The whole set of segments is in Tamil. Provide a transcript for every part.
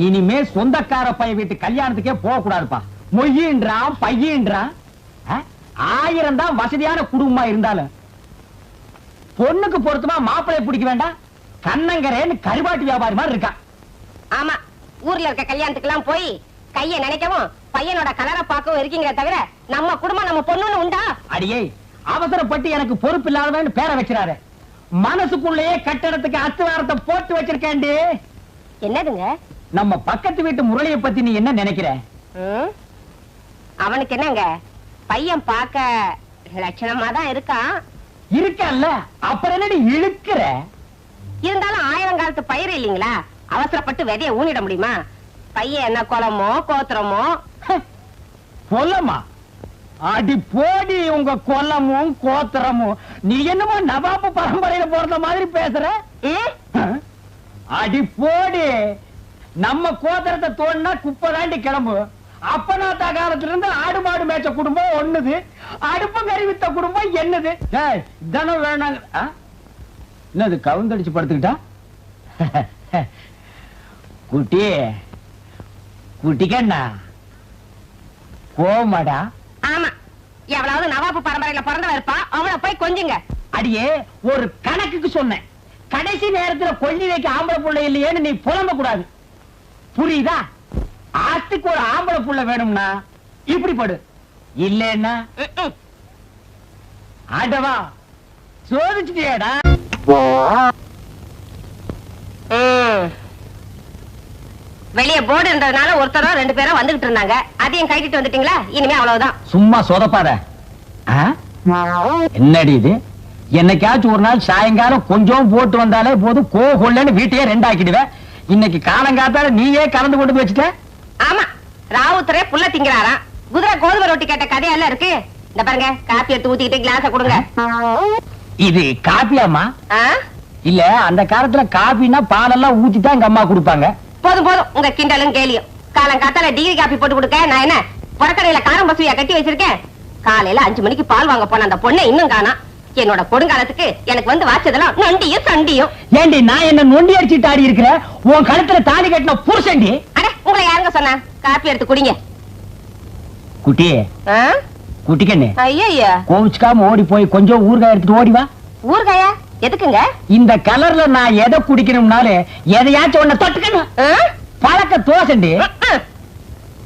இனிமே சொந்தக்கார பையன் வீட்டு கல்யாணத்துக்கே போக கூடாதுப்பா. மொய்யின்றான் பையன்றான். 1000 தான் வசதியான குடும்பமா இருந்தாலும் பொண்ணுக்கு பொருத்தமா மாப்பிள்ளை பிடிக்க வேண்டாம். கண்ணங்கரேன்னு கருவாட்டு வியாபாரி மாதிரி இருக்கா. ஆமா, ஊர்ல இருக்க கல்யாணத்துக்கு எல்லாம் போய் கைய நினைக்கவும் பையனோட கலரை பார்க்கவும் இருக்கீங்க தவிர நம்ம குடும்பம் நம்ம பொண்ணுன்னு உண்டா? அடியே, அவசரப்பட்டு எனக்கு பொறுப்பு இல்லாதவன்னு பேரை வச்சிடாரு. மனசுக்குள்ளேயே கட்டடத்துக்கு அஸ்திவாரத்தை போட்டு வச்சிருக்கேன்டி. என்னதுங்க? நம்ம பக்கத்து வீட்டு முரளியை பத்தி நீ என்ன நினைக்கிற? அவனுக்கு என்னங்க, பையன் பார்க்க லட்சணமா தான் இருக்கான். இருக்கல்ல, அப்புறம் என்னடி இழுக்கிற? இருந்தாலும் 1000 காலத்து பயிர் இல்லீங்களா, அவசரப்பட்டு விதைய ஊனிட முடியுமா? பையன் என்ன குளமோ கோத்திரமோ? கொல்லமா? அடி போடி உங்க கொல்லமும் கோத்திரமும். நீ என்னமோ நவாப்பு பரம்பரையில போறத மாதிரி பேசுற. அடி போடி, நம்ம கோத்திரத்தை தோண்டினா குப்பை தாண்டி கிளம்பு. அப்பனாத்தா காலத்துல இருந்து ஆடு மாடு மேய்ச்ச குடும்பம் ஒண்ணுது, அடுப்பு கறி வித்த குடும்பம் என்னது? இதனும் வேணாங்க. என்னது கவுந்தடிச்சு படுத்துக்கிட்டா? குட்டி குட்டிக்கண்ணா கோமடா. ஆமா, எவ்வளவு நவாப்பு பரம்பரையில பிறந்தவ இருப்பா, அவளை போய் கொஞ்சுங்க. அடியே, ஒரு கணக்குக்கு சொன்னேன். கடைசி நேரத்துல கொல்லி வைக்க ஆம்பளை புள்ள இல்லையேன்னு நீ புலம்ப கூடாது, புரியுதா? ஆத்துக்கு ஒரு ஆம்பளை புள்ள வேணும்னா இப்படி படு, இல்லன்னா ஆண்டவா சோதிச்சுட்டியாடா. வெளியே போர்டு இருந்ததுனால ஒருத்தரோ 2 பேரும் வந்துகிட்டு இருந்தாங்க, அதையும் கைட்டிட்டு வந்துட்டீங்களா? இனிமே அவ்வளவுதான். சும்மா சொதப்பாத. என்னடி இது? என்னைக்காச்சும் ஒரு நாள் சாயங்காலம் கொஞ்சம் போட்டு வந்தாலே போதும், கோகொள்ளன்னு வீட்டையே 2 ஆக்கிடுவேன். இன்னைக்கு காலங்காத்தால நீயே கலந்து கொண்டு வச்சுட்ட. ஆமா, ராவுத்தரே புள்ள திங்கிறாராம். குதிரை கோதுமை ரொட்டி கேட்ட கதையெல்லாம் இருக்கு. இந்த பாருங்க, காப்பி எடுத்து ஊத்திக்கிட்டு கிளாஸ கொடுங்க. இது காப்பியாமா? இல்ல, அந்த காலத்துல காப்பினா பாலெல்லாம் ஊத்திதான் எங்க அம்மா கொடுப்பாங்க. போதும் போதும், உங்க கிண்டலும் கேலியும். காலம் காத்தால டிகிரி காப்பி போட்டு கொடுக்க நான் என்ன புறக்கடையில காரம் பசுவியா கட்டி வச்சிருக்கேன்? காலையில 5 மணிக்கு பால் வாங்க போன அந்த பொண்ணை இன்னும் காணா. என்னோட கொடுங்காலத்துக்கு எனக்கு வந்து வாச்சதெல்லாம் நொண்டியும் சண்டியும். ஏண்டி, நான் என்ன நொண்டி அடிச்சுட்டு ஆடி இருக்கிற? உன் கழுத்துல தாலி கட்டின புருஷன்டி. அட, உங்களை யாருங்க சொன்னா? காப்பி எடுத்து குடிங்க. குட்டி குட்டிக்கண்ணு, ஐயா கோவிச்சுக்காம ஓடி போய் கொஞ்சம் ஊறுகாய் எடுத்துட்டு ஓடி வா. ஊறுகாயா? எதுக்குங்க? இந்த கலர்ல நான் எதை குடிக்கணும்னாலே எதையாச்சும் ஒண்ணு தொட்டுக்கணும். பழக்க தோசண்டி.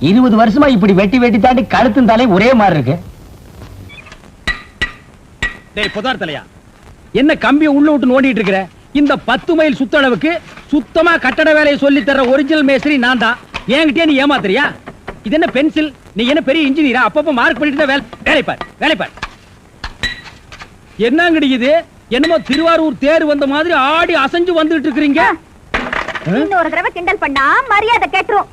20 வருஷமா இப்படி வெட்டி வெட்டி தாண்டி கழுத்தும் தலை ஒரே மாதிரி இருக்கு. டேய் புதார் தலையா, என்ன கம்பியை உள்ள விட்டு நோண்டிட்டு இருக்கிற? இந்த 10 மைல் சுத்தளவுக்கு சுத்தமா கட்டட வேலையை சொல்லி தர ஒரிஜினல் மேஸ்திரி நான் தான். என்கிட்டயே நீ ஏமாத்துறியா? இது என்ன பென்சில்? நீ என்ன பெரிய இன்ஜினியரா? அப்பப்ப மார்க் பண்ணிட்டு தான் வேலை பார். என்னங்கடி இது? என்னமோ திருவாரூர் தேர் வந்த மாதிரி ஆடி அசைஞ்சு வந்துட்டு இருக்கீங்க. இன்னொரு தடவை கிண்டல் பண்ணா மரியாதை கேட்டுரும்.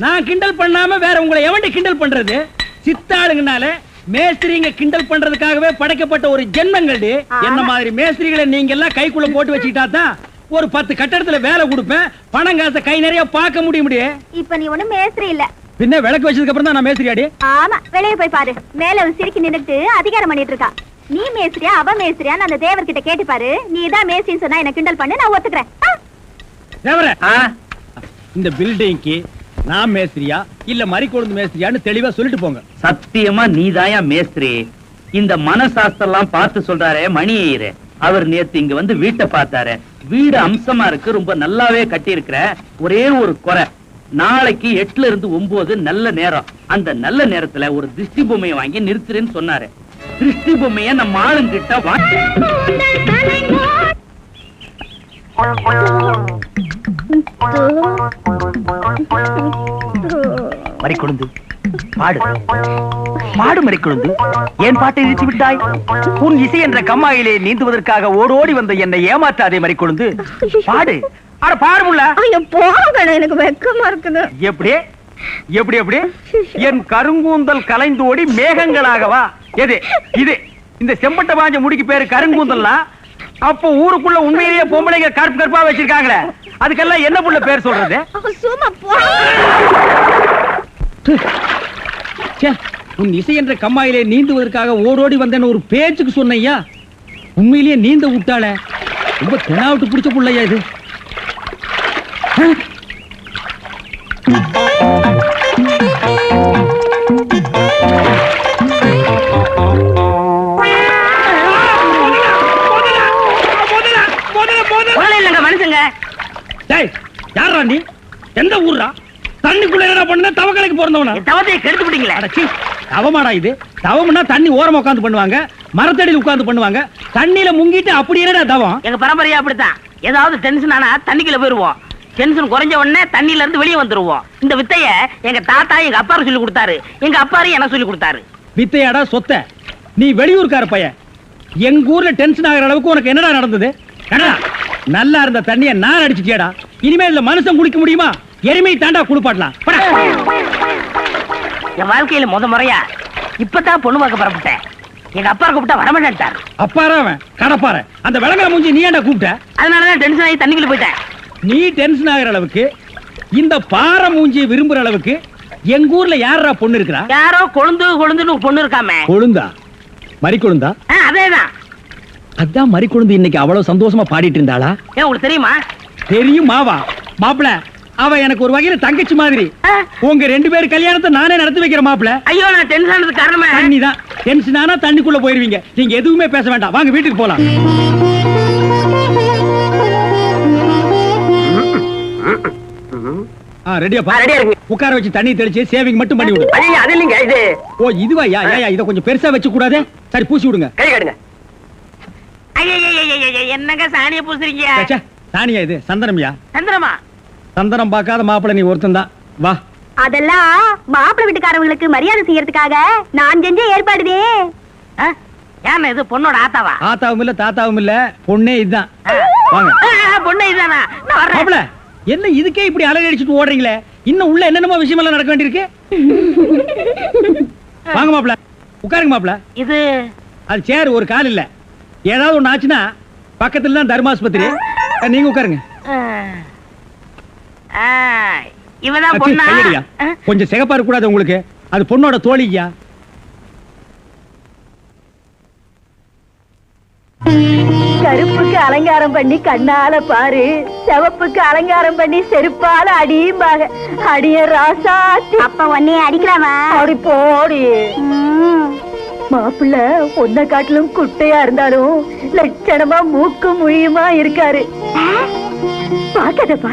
நான் கிண்டல் பண்ணாம வேற உங்களை எவண்டி கிண்டல் பண்றது? சித்தாளுங்கனால மேஸ்திரிங்க கிண்டல் பண்றதுக்காகவே படைக்கப்பட்ட ஒரு ஜென்மங்கள்டி. என்ன மாதிரி மேஸ்திரிகளை நீங்க எல்லாம் கைக்குள்ள போட்டு வச்சுக்கிட்டா தான் ஒரு 10 கட்டடத்துல வேலை கொடுப்பேன், பணம் காசை கை நிறைய பார்க்க முடியும். இப்ப நீ ஒண்ணும் மேஸ்திரி இல்ல. பின்ன விளக்கு வச்சதுக்கு அப்புறம் தான் நான் மேஸ்திரியாடி. ஆமா, வெளியே போய் பாரு. மேல சிரிக்கி நின்னுட்டு அதிகாரம் பண்ணிட்டு இருக்கா. நீ மேஸ்திரியா அவ மேஸ்திரியான்னு அந்த தேவர்கிட்ட கேட்டு பாரு. நீ தான் மேஸ்திரின்னு சொன்னா என்ன கிண்டல் பண்ணு, நான் ஒத்துக்கிறேன். தேவரே, இந்த பில்டிங்க்கு நான் மேஸ்திரியா இல்ல மரிக்கொழுந்து மேஸ்திரியான்னு தெளிவா சொல்லிட்டு போங்க. சத்தியமா நீதாயா மேஸ்திரி. இந்த மனசாஸ்திரம் பார்த்து சொல்றாரே மணியையரே, அவர் நேத்து இங்க வந்து வீட்டை பார்த்தாரு. வீடு அம்சமா இருக்கு, ரொம்ப நல்லாவே கட்டி இருக்கிற. ஒரே ஒரு குறை, நாளைக்கு 8ல இருந்து 9 நல்ல நேரம். அந்த நல்ல நேரத்துல ஒரு திருஷ்டி பொம்மையை வாங்கி நிறுத்துறேன்னு சொன்னாரு. திருஷ்டி பொம்மைய நம்ம ஆளுங்கிட்ட வாங்கி மரிக்கொழுந்து பாடு பாடு. மரிக்கொழுந்து, ஏன் பாட்டை நிறுத்தி விட்டாய்? உன் இசை என்ற கம்மாயிலே நீந்துவதற்காக ஓடோடி வந்த என்னை ஏமாற்றாதே மரிக்கொழுந்து, பாடு. அட பாருமுல்ல. போங்க, எனக்கு வெக்கமா இருக்குது. எப்படி எப்படி எப்படி? என் கருங்கூந்தல் கலைந்தோடி மேகங்களாகவா? எது இது? இந்த செம்பட்ட பாஞ்ச முடிக்கு பேரு கருங்கூந்தல்னா, அப்போ ஊருக்குள்ள உண்மையிலேயே பொம்பளைங்க கருப்பு கருப்பா வச்சிருக்காங்களே, அதுக்கெல்லாம் என்ன புள்ள பேர் சொல்றது? உன் இசை என்ற கம்மாயிலே நீந்துவதற்காக ஓடோடி வந்தேன்னு ஒரு பேச்சுக்கு சொன்னையா, உண்மையிலேயே நீந்த விட்டாள. ரொம்ப தெனாவிட்டு பிடிச்ச புள்ளையா இது. மனுஷங்க யாரா நீ? எந்த ஊர்ரா? தண்ணிக்குள்ள என்ன பண்ண? தவக்கலைக்கு பிறந்தவனா? தவத்தையை கெடுத்து விட்டீங்களா? தவமாடா இது? தவம்னா தண்ணி ஓரமா உட்கார்ந்து பண்ணுவாங்க, மரத்தடியில் உட்கார்ந்து பண்ணுவாங்க. தண்ணியில முங்கிட்டு அப்படி என்னடா தவம்? எங்க பரம்பரையா அப்படித்தான். ஏதாவது டென்ஷன் ஆனா தண்ணிக்குள்ள போயிருவோம். டென்ஷன் குறைஞ்ச உடனே தண்ணியில இருந்து வெளியே வந்துருவோம். இந்த வித்தைய எங்க தாத்தா எங்க அப்பாரு சொல்லி கொடுத்தாரு. எங்க அப்பாரு எனக்கு சொல்லி கொடுத்தாரு. வித்தையாடா சொத்த? நீ வெளியூர்கார பையன். எங்க ஊர்ல டென்ஷன் ஆகிற அளவுக்கு உனக்கு என்னடா நடந்தது? நல்லா இருந்த தண்ணிய நான் அடிச்சிட்டியாடா. இனிமே இதுல மனுஷன் குடிக்க முடியுமா? எருமை தாண்டா குளிப்பாட்டலாம். என் வாழ்க்கையில முறையா இப்பதான் பொண்ணு பார்க்க புறப்பட்டேன். எங்க அப்பா கூப்பிட்டா வரமாட்டாரு. அப்பாரா அவன் கடப்பார. அந்த விளங்கல மூஞ்சி நீ ஏன்டா கூப்பிட்ட? அதனாலதான் டென்ஷன் ஆகி தண்ணிக்குள்ள போயிட்டேன். நீ டென்ஷன் ஆகிற அளவுக்கு இந்த பாறை மூஞ்சியை விரும்புற அளவுக்கு எங்க ஊர்ல யாரா பொண்ணு இருக்கிறா? யாரோ கொழுந்துன்னு பொண்ணு இருக்காமே. கொழுந்தா? மறி கொழுந்தா? அதேதான். அதான் மறி கொழுந்து இன்னைக்கு அவ்வளவு சந்தோஷமா பாடிட்டு இருந்தாளா? ஏன் உங்களுக்கு தெரியுமா? தெரியும் மாவா. மாப்பிள அவ எனக்கு ஒரு வகையில தங்கச்சி மாதிரி. உங்க ரெண்டு பேரும் கல்யாணத்தை நானே நடத்தி வைக்கிற மாப்பிள. ஐயோ நான் டென்ஷன் ஆனதுக்கு காரணமே தண்ணி தான். டென்ஷன் ஆனா தண்ணிக்குள்ள போயிருவீங்க. நீங்க எதுவுமே பேச வேண்டாம். வாங்க வீட்டுக்கு போலாம். ரெடியாப்பா? ரெடியா இருக்கு. உட்கார வச்சு தண்ணி தெளிச்சு சேவிங் மட்டும் பண்ணி விடு. ஐயா அது இல்லைங்க இது. ஓ இதுவா? யா இத கொஞ்சம் பெருசா வச்சு கூடாதே. சரி பூசி விடுங்க. கை காட்டுங்க. என்னங்க சாணிய பூசுறீங்க? ச்சே, சாணியா இது? சந்தனம்யா. சந்திரமா? சந்தனம் பார்க்காத மாப்பிள நீ ஒருத்தன் தான். வா. அதெல்லாம் மாப்பிள்ளை வீட்டுக்காரங்களுக்கு மரியாதை செய்யறதுக்காக நான் செஞ்ச ஏற்பாடுதே. ஏன் இது பொண்ணோட ஆத்தாவா? ஆத்தாவும் இல்ல தாத்தாவும் இல்ல, பொண்ணே இதுதான். வாங்க. பொண்ணு இதுதானா? நான் வர்றேன். மாப்பிள என்ன இதுக்கே இப்படி அலறி அடிச்சுட்டு ஓடுறீங்களே? இன்னும் உள்ள என்னென்னமோ விஷயம் எல்லாம் நடக்க வேண்டியிருக்கு. வாங்க மாப்பிள, உட்காருங்க மாப்பிள. இது அது சேர் ஒரு கால் இல்ல. ஏதாவது ஒண்ணு ஆச்சுன்னா பக்கத்துல தான் தர்மாஸ்பத்திரி. நீங்க உட்காருங்க. இவதான் பொண்ணா? கையடியா. கொஞ்சம் சிகப்பா இருக்க கூடாது உங்களுக்கு. அது பொண்ணோட தோழியா. கருப்புக்கு அலங்காரம் பண்ணி கண்ணால பாரு, சிவப்புக்கு அலங்காரம் பண்ணி செருப்பால அடியும்பாக. அடிய ராசாத்தி. அப்ப உன்னைய அடிக்கலாமா? அடி போடி. மாப்பிள்ள ஒன்ன காட்டிலும் குட்டையா இருந்தாலும் லட்சணமா மூக்கு முழியுமா இருக்காரு. பாக்கதப்பா.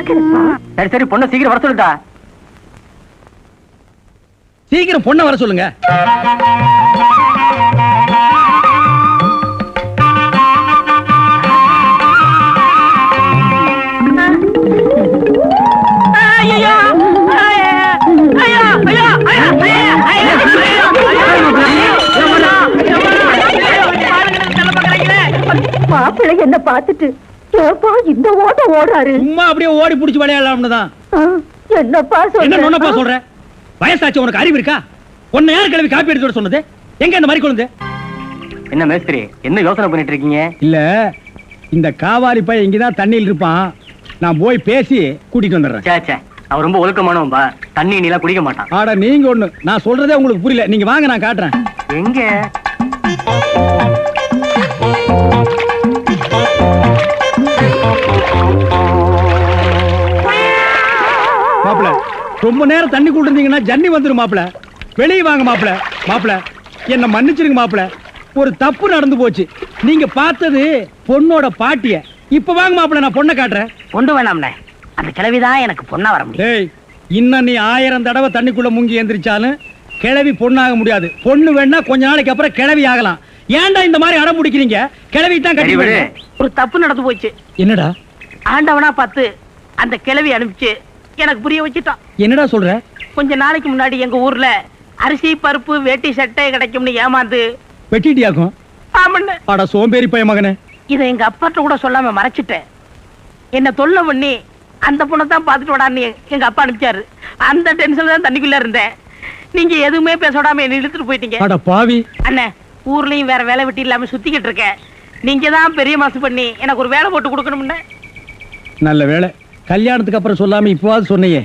சரி பொண்ணு சீக்கிரம் வர சொல்லுடா. சீக்கிரம் பொண்ணை வர சொல்லுங்க. மாப்பிள்ளை என்ன பார்த்துட்டு இந்த ஓட்ட ஓடுறாரு. சும்மா அப்படியே ஓடி புடிச்சு விளையாடலாம்னு தான். என்னப்பா என்ன நொன்னப்பா சொல்ற? வயசாச்சு, உனக்கு அறிவு இருக்கா? உன்னை யார் கிளவி காப்பி எடுத்து சொன்னது? எங்க இந்த மாதிரி கொண்டு? என்ன மேஸ்திரி என்ன யோசனை பண்ணிட்டு இருக்கீங்க? இல்ல இந்த காவாரி பையன் இங்கதான் தண்ணியில் இருப்பான். நான் போய் பேசி கூட்டிட்டு வந்துடுறேன். அவன் ரொம்ப ஒழுக்கமானவன்பா. தண்ணி நீலாம் குடிக்க மாட்டான். ஆடா நீங்க ஒண்ணு, நான் சொல்றதே உங்களுக்கு புரியல. நீங்க வாங்க, நான் காட்டுறேன். எங்க? மாப்பிள ரொம்ப நேரம் தண்ணி கூட இருந்தீங்கன்னா ஜன்னி வந்துரும் மாப்பிள. வெளியே வாங்க மாப்பிள. மாப்பிள என்ன மன்னிச்சிருங்க மாப்பிள, ஒரு தப்பு நடந்து போச்சு. நீங்க பார்த்தது பொண்ணோட பாட்டிய. இப்ப வாங்க மாப்பிள, நான் பொண்ணை காட்டுறேன். கொண்டு வேணாம்னே, அந்த கிழவிதான் எனக்கு பொண்ணா வர முடியும். டேய், இன்னும் நீ 1000 தடவை தண்ணிக்குள்ள முங்கி எந்திரிச்சாலும் கிழவி பொண்ணாக முடியாது. பொண்ணு வேணா கொஞ்ச நாளைக்கு அப்புறம் கிழவி ஆகலாம். ஏன்டா இந்த மாதிரி அடம் பிடிக்கிறீங்க? கிழவி தான் கட்டி விடு. ஒரு தப்பு நடந்து போச்சு. என்னடா? ஆண்டவனா பார்த்து அந்த கிழவி அனுப்பிச்சு எனக்கு புரிய வச்சுட்டான். என்னடா சொல்ற? கொஞ்ச நாளைக்கு முன்னாடி எங்க ஊர்ல அரிசி பருப்பு வேட்டி சட்டை கிடைக்கும்னு ஏமாந்து வெட்டிட்டியாக்கும். ஆமண்ணே. அட சோம்பேறி பைய மகனே. இதை எங்க அப்பாட்ட கூட சொல்லாம மறைச்சிட்டேன். என்ன தொல்லை பண்ணி அந்த பொண்ணை தான் பார்த்துட்டு விடான்னு எங்க அப்பா அனுப்பிச்சாரு. அந்த டென்ஷன்ல தான் தண்ணிக்குள்ள இருந்தேன். நீங்க எதுவுமே பேச விடாம என்ன இழுத்துட்டு போயிட்டீங்க. அட பாவி. அண்ணே, ஊர்லயும் வேற வேலை வெட்டி இல்லாம சுத்திக்கிட்டு இருக்கேன். நீங்க தான் பெரிய மாசு பண்ணி எனக்கு ஒரு வேலை போட்டு கொடுக்கணும்னு. நல்ல வேலை, கல்யாணத்துக்கு அப்புறம் சொல்லாம இப்பவாது சொன்னையே.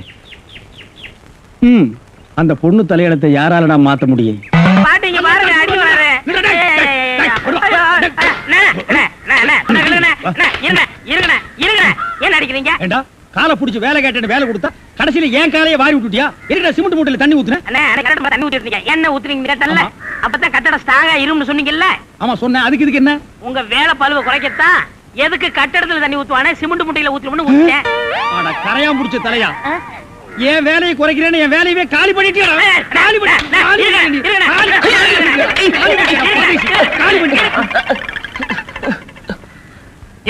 அந்த பொண்ணு தலையெழுத்தை யாரால நான் மாத்த முடியும்? பாட்டீங்க பாருங்க, அடி வராரு. என்ன அடிக்கிறீங்க? காலை புடிச்சு வேலை கேட்டேன்னு வேலை கொடுத்தா கடைசியில ஏன் காலையை வாரி விட்டுட்டியா? இருக்கடா சிமெண்ட் மூட்டையில தண்ணி ஊத்துறேன். அண்ணே கரெக்டா தண்ணி ஊத்திட்டீங்க. என்ன ஊத்துறீங்க கேட்டல்ல? அப்பதான் கட்டடம் ஸ்ட்ராங்கா இரும்னு சொன்னீங்கல்ல? ஆமா சொன்னேன். அதுக்கு இதுக்கு என்ன? உங்க வேலை பழுவ குறைக்கத்தான் எதுக்கு கட்டடத்துல தண்ணி ஊத்துவானே சிமெண்ட் மூட்டையில ஊத்துறோம்னு ஊத்திட்டேன். ஆட கரையா முடிச்ச தலையா. ஏன் வேலையை குறைக்கிறேன்னு என் வேலையவே காலி பண்ணிட்டியா? காலி பண்ணி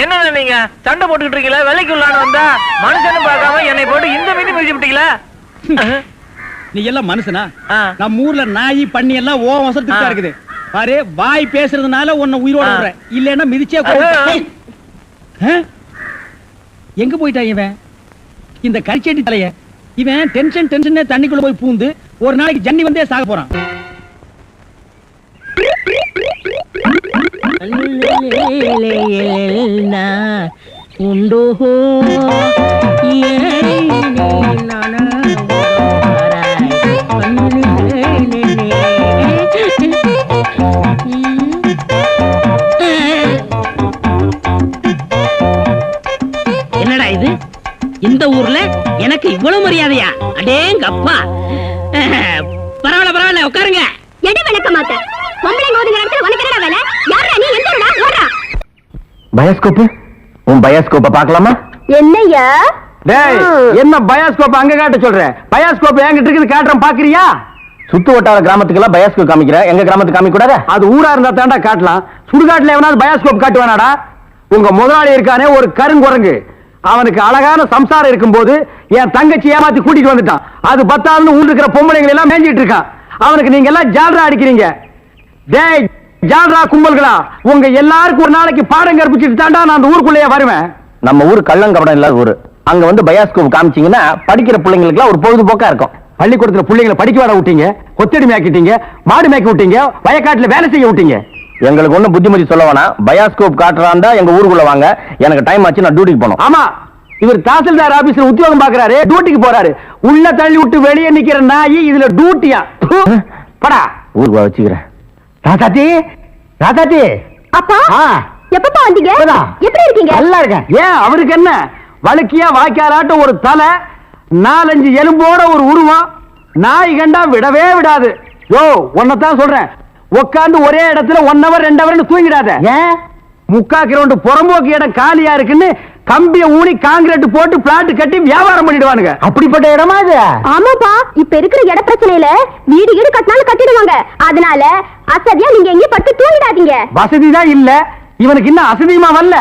என்ன நீங்க சண்டை போட்டுக்கிட்டு இருக்கீங்களா? வேலைக்கு உள்ளான வந்தா மனுஷன்னு பார்க்காம என்னை போட்டு இந்த மீன் மிதிச்சு விட்டீங்களா? நீ எல்லாம் மனுஷனா? நம்ம ஊர்ல நாய் பண்ணி எல்லாம் ஓ வசத்துக்கு தான் இருக்குது. பாரு வாய் பேசுறதுனால உன்னை உயிரோட விடுறேன். இல்லன்னா மிதிச்சே எங்க போயிட்டா இவன்? இந்த கரிச்செடி தலைய இவன் டென்ஷன் தண்ணிக்குள்ள போய் பூந்து ஒரு நாளைக்கு ஜன்னி வந்தே சாக போறான். உண்டோ என்னடா இது? இந்த ஊர்ல எனக்கு இவ்வளவு மரியாதையா? அடேங்கப்பா. பரவாயில்ல உட்காருங்க. எடு விளக்க மாட்டேன். பொம்பளை ஓதுங்கிற இடத்துல உனக்கு என்னடா வேலை? யாரா நீ? எந்தடா ஓடுறா? பயோஸ்கோப் உன் பயோஸ்கோப்ப பார்க்கலாமா? என்னையா? டேய் என்ன பயோஸ்கோப் அங்க காட்ட சொல்ற? பயோஸ்கோப் என்கிட்ட இருக்குது காட்டுறேன் பாக்குறியா? சுத்து வட்டார கிராமத்துக்கு எல்லாம் பயோஸ்கோப் காமிக்கிற, எங்க கிராமத்துக்கு காமிக்க கூடாது? அது ஊரா இருந்தா தாண்டா காட்டலாம். சுடுகாட்டுல எவனாவது பயோஸ்கோப் காட்டுவானாடா? உங்க முதலாளி இருக்கானே ஒரு கருங்குரங்கு, அவனுக்கு அழகான சம்சாரம் இருக்கும்போது என் தங்கச்சி ஏமாத்தி கூட்டிட்டு வந்துட்டான். அது பத்தாதுன்னு ஊர் இருக்கிற பொம்பளைங்களை எல்லாம் மேஞ்சிட்டு இருக்கான். அவனுக்கு நீங்க எல்லாம் ஜால்ரா அடிக்கிறீங்க. டேய் ஜால்ரா கும்பல்களா, உங்க எல்லாருக்கும் ஒரு நாளைக்கு பாடம் கற்பிச்சுட்டு தாண்டா நான் அந்த ஊருக்குள்ளேயே வருவேன். நம்ம ஊர் கள்ளங்கபடம் இல்லாத ஊரு. அங்க வந்து பயோஸ்கோப் காமிச்சீங்கன்னா படிக்கிற பிள்ளைங்களுக்கு ஒரு பொழுதுபோக்கா இருக்கும். பள்ளிக்கூடத்துல பிள்ளைங்களை படிக்க வர விட்டீங்க, கொத்தடி மேய்க்கிட்டீங்க, மாடு மேய்க்க விட்டீங்க, வயக்காட்டுல வேலை செய்ய விட்டீங்க. எங்களுக்கு ஒண்ணு புத்திமதி சொல்ல வேணாம். பயோஸ்கோப் காட்டுறாண்டா எங்க ஊருக்குள்ள வாங்க. எனக்கு டைம் ஆச்சு, நான் டியூட்டிக்கு போனோம். ஆமா, இவர் தாசில்தார் ஆபீஸ்ல உத்தியோகம் பாக்குறாரு, டியூட்டிக்கு போறாரு. உள்ள தள்ளி விட்டு வெளியே நிக்கிற நாய் இதுல டியூட்டியா? படா ஊருக்கு வச்சுக்கிறேன். ராதாத்தி அப்பா எப்பப்பா வந்தீங்க? எப்படி இருக்கீங்க? நல்லா இருக்கேன். ஏன் அவருக்கு என்ன? வழுக்கியா வாய்க்காலாட்ட ஒரு தலை, 4-5 எலும்போட ஒரு உருவம். நாய் கண்டா விடவே விடாது. யோ உன்னதான் சொல்றேன், உட்காந்து ஒரே இடத்துல 1 hour 2 hour தூங்கிடாத. ஏன்? 3/4 கிலோமீட்டர் புறம்போக்கு இடம் காலியா இருக்குன்னு கம்பிய ஊனி காங்கிரீட் போட்டு பிளாட் கட்டி வியாபாரம் பண்ணிடுவானுங்க. அப்படிப்பட்ட இடமா இது? ஆமாப்பா, இப்ப இருக்கிற இட பிரச்சனையில வீடு வீடு கட்டினாலும் கட்டிடுவாங்க. அதனால அசதியா நீங்க எங்கேயும் பட்டு தூங்கிடாதீங்க. வசதி தான் இல்ல, இவனுக்கு இன்னும் அசதியுமா வரல.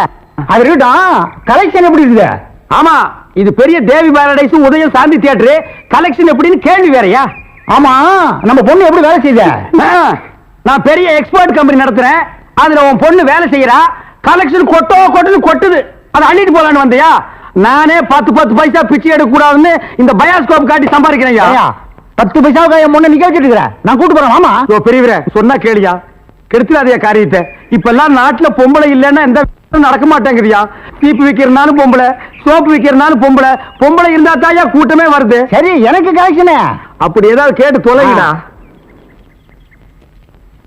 அது கலெக்ஷன் எப்படி இருக்குது? ஆமா, இது பெரிய தேவி பாரடைஸ் உதயம் சாந்தி தியேட்டர். கலெக்ஷன் எப்படின்னு கேள்வி வேறயா? ஆமா, நம்ம பொண்ணு எப்படி வேலை செய்யுது? நான் பெரிய எக்ஸ்போர்ட் கம்பெனி நடத்துறேன், அதுல உன் பொண்ணு வேலை செய்யறா. கலெக்ஷன் கொட்டுது. அதை அள்ளிட்டு போலான்னு வந்தியா? நானே 10 பைசா பிச்சை எடுக்க கூடாதுன்னு இந்த பயோஸ்கோப் காட்டி சம்பாதிக்கிறேன். 10 பைசாவுக்கு என் முன்ன நிக்க வச்சிட்டு நான் கூட்டு போறேன். ஆமா பெரியவரே சொன்னா கேளியா, கெடுத்துடாதே காரியத்தை. இப்ப எல்லாம் நாட்டுல பொம்பளை இல்லைன்னா எந்த நடக்க மாட்டேங்குதியா? சீப்பு விக்கிறனாலும் பொம்பளை, சோப்பு விக்கிறனாலும் பொம்பளை. பொம்பளை இருந்தா தாயா கூட்டமே வருது. சரி, எனக்கு கலெக்ஷன் அப்படி ஏதாவது கேட்டு தொலைங்கடா.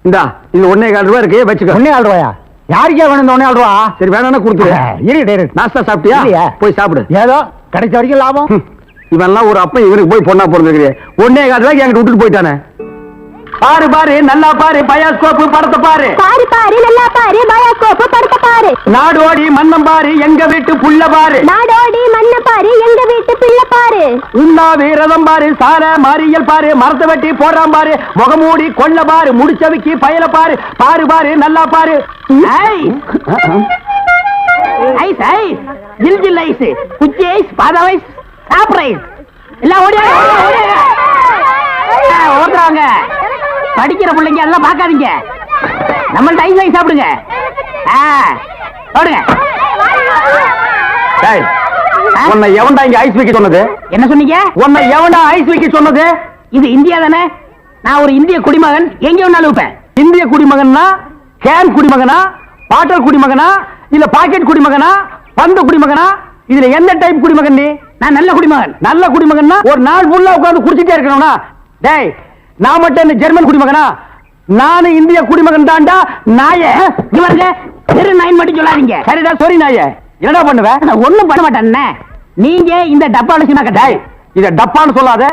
இந்தா இது 1.25 ரூபாய் இருக்கு, வச்சுக்க. 1.25 ரூபாயா? யாருக்கே வேணும் இந்த 1.25 ரூபா? சரி வேணா கொடுத்துரு. நாஸ்தா சாப்பிட்டியா? போய் சாப்பிடு. ஏதோ கிடைச்ச வரைக்கும் லாபம். இவெல்லாம் ஒரு அப்ப இவனுக்கு போய் பொண்ணா பிறந்திருக்கிறேன். 1.25 ரூபாய்க்கு என்கிட்ட விட்டுட்டு போயிட்டானே. பாரு பாரு நல்லா பாரு, பயோஸ்கோப் படத்தை பாரு. பாரு பாரு நல்லா பாரு, பயோஸ்கோப் படத்தை பாரு. நாடோடி மன்னம் பாரு, எங்க வீட்டு புள்ள பாரு. நாடோடி மன்ன பாரு, எங்க வீட்டு பிள்ளை பாரு. உண்ணாவி ரதம் பாரு, சார மாரியல் பாரு, மரத்தை வெட்டி போடுறான் பாரு, முகமூடி கொள்ள பாரு, முடிச்சவிக்கி பயல பாரு. பாரு பாரு நல்லா பாரு. ஐஸ் ஐஸ் ஜில் ஜில் ஐஸ், குச்சி ஐஸ், பாதாம் ஐஸ், சாப்பிட்ற ஐஸ் எல்லாம் ஓடுறாங்க. படிக்கிற பிள்ளைங்க அதெல்லாம் பார்க்காதீங்க, நம்மள்ட்ட ஐஸ் ஐஸ் சாப்பிடுங்க. ஓடுங்க. உன்னை எவன்டா இங்க ஐஸ் வைக்க சொன்னது? என்ன சொன்னீங்க? உன்னை எவன்டா ஐஸ் வைக்க சொன்னது? இது இந்தியா தானே? நான் ஒரு இந்திய குடிமகன், எங்க வேணாலும் வைப்பேன். இந்திய குடிமகன்னா கேன் குடிமகனா, பாட்டல் குடிமகனா, இல்ல பாக்கெட் குடிமகனா, பந்து குடிமகனா? இதுல என்ன டைப் குடிமகன் நீ? நான் நல்ல குடிமகன். நல்ல குடிமகன்னா ஒரு நாள் ஃபுல்லா உட்கார்ந்து குடிச்சிட்டே இருக்கணும்னா? டேய் நான் மட்டும் என்ன ஜெர்மன் குடிமகனா? நானும் இந்திய குடிமகன் தாண்டா. நாயே இவருங்க தெரு நாயின் மட்டும் சொல்லாதீங்க. சரிடா, சாரி நாயே. என்னடா பண்ணுவேன்? நான் ஒண்ணும் பண்ண மாட்டேன். நீங்க இந்த டப்பால சினிமா கட்டாய். இத டப்பான்னு சொல்லாத,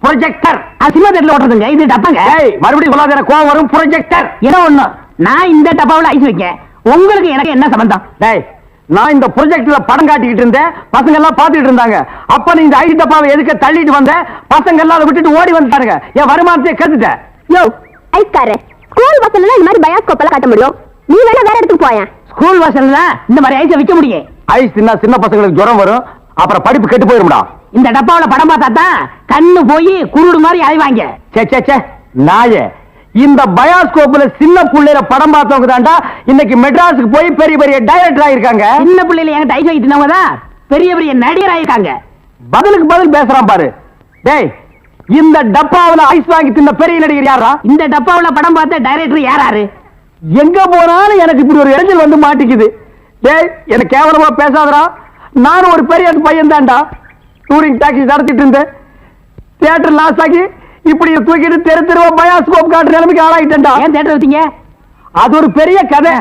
ப்ரொஜெக்டர். சினிமா தேட்டர்ல ஓட்டுறதுங்க, இது டப்பாங்க. மறுபடியும் சொல்லாத, எனக்கு கோவம் வரும். ப்ரொஜெக்டர் ஏதோ ஒண்ணு, நான் இந்த டப்பாவுல ஐஸ் வைக்கேன், உங்களுக்கு எனக்கு என்ன சம்பந்தம்? டேய், நான் இந்த ப்ரொஜெக்ட்ல படம் காட்டிக்கிட்டு இருந்தேன், பசங்க எல்லாம் பாத்துக்கிட்டு இருந்தாங்க. அப்ப நீ இந்த ஐஸ் டப்பாவை எதுக்கு தள்ளிட்டு வந்த? பசங்க எல்லாம் அதை விட்டுட்டு ஓடி வந்துட்டானுங்க. என் வருமானத்தை கெடுத்துட்ட. யோ ஐஸ்காரே, ஸ்கூல் பஸ்ல இந்த மாதிரி பயோஸ்கோப் எல்லாம் காட்ட முடியும், நீ வேணா வேற இடத்துக்கு போயேன். ஸ்கூல் வாசல்ல இந்த மாதிரி ஐஸை விற்க முடியும். ஐஸ் தின்னா சின்ன பசங்களுக்கு ஜுரம் வரும், அப்புறம் படிப்பு கெட்டு போயிரும்டா. இந்த டப்பாவுல படம் பார்த்தா தான் கண்ணு போய் குருடு மாதிரி அலைவாங்க. சே சே சே நாயே, இந்த பயோஸ்கோப்ல சின்ன புள்ளையில படம் பார்த்தவங்க தான்டா இன்னைக்கு மெட்ராஸுக்கு போய் பெரிய பெரிய டைரக்டர் ஆயிருக்காங்க. சின்ன பிள்ளைல என்கிட்ட ஐஸ் வைக்கிறவங்க தான் பெரிய பெரிய நடிகர் ஆயிருக்காங்க. பதிலுக்கு பதில் பேசுறான் பாரு. டேய், இந்த டப்பாவுல ஐஸ் வாங்கி தின்ன பெரிய நடிகர் யாரா? இந்த டப்பாவுல படம் பார்த்த டைரக்டர் யாராரு? எங்க போனாலும் எனக்கு இப்படி ஒரு இடைஞ்சல் வந்து மாட்டிக்குது. டேய், எனக்கு கேவலமா பேசாதடா. நானும் ஒரு பெரிய பையன் தான்டா. டூரிங் டாக்ஸி நடத்திட்டு இருந்தேன். தியேட்டர் லாஸ் ஆகி இப்படி தூக்கிட்டு தெரு தெருவா பயோஸ்கோப் காட்டுற நிலைமைக்கு ஆளாயிட்டேன்டா. ஏன் தியேட்டர் வச்சீங்க? அது ஒரு பெரிய கதை.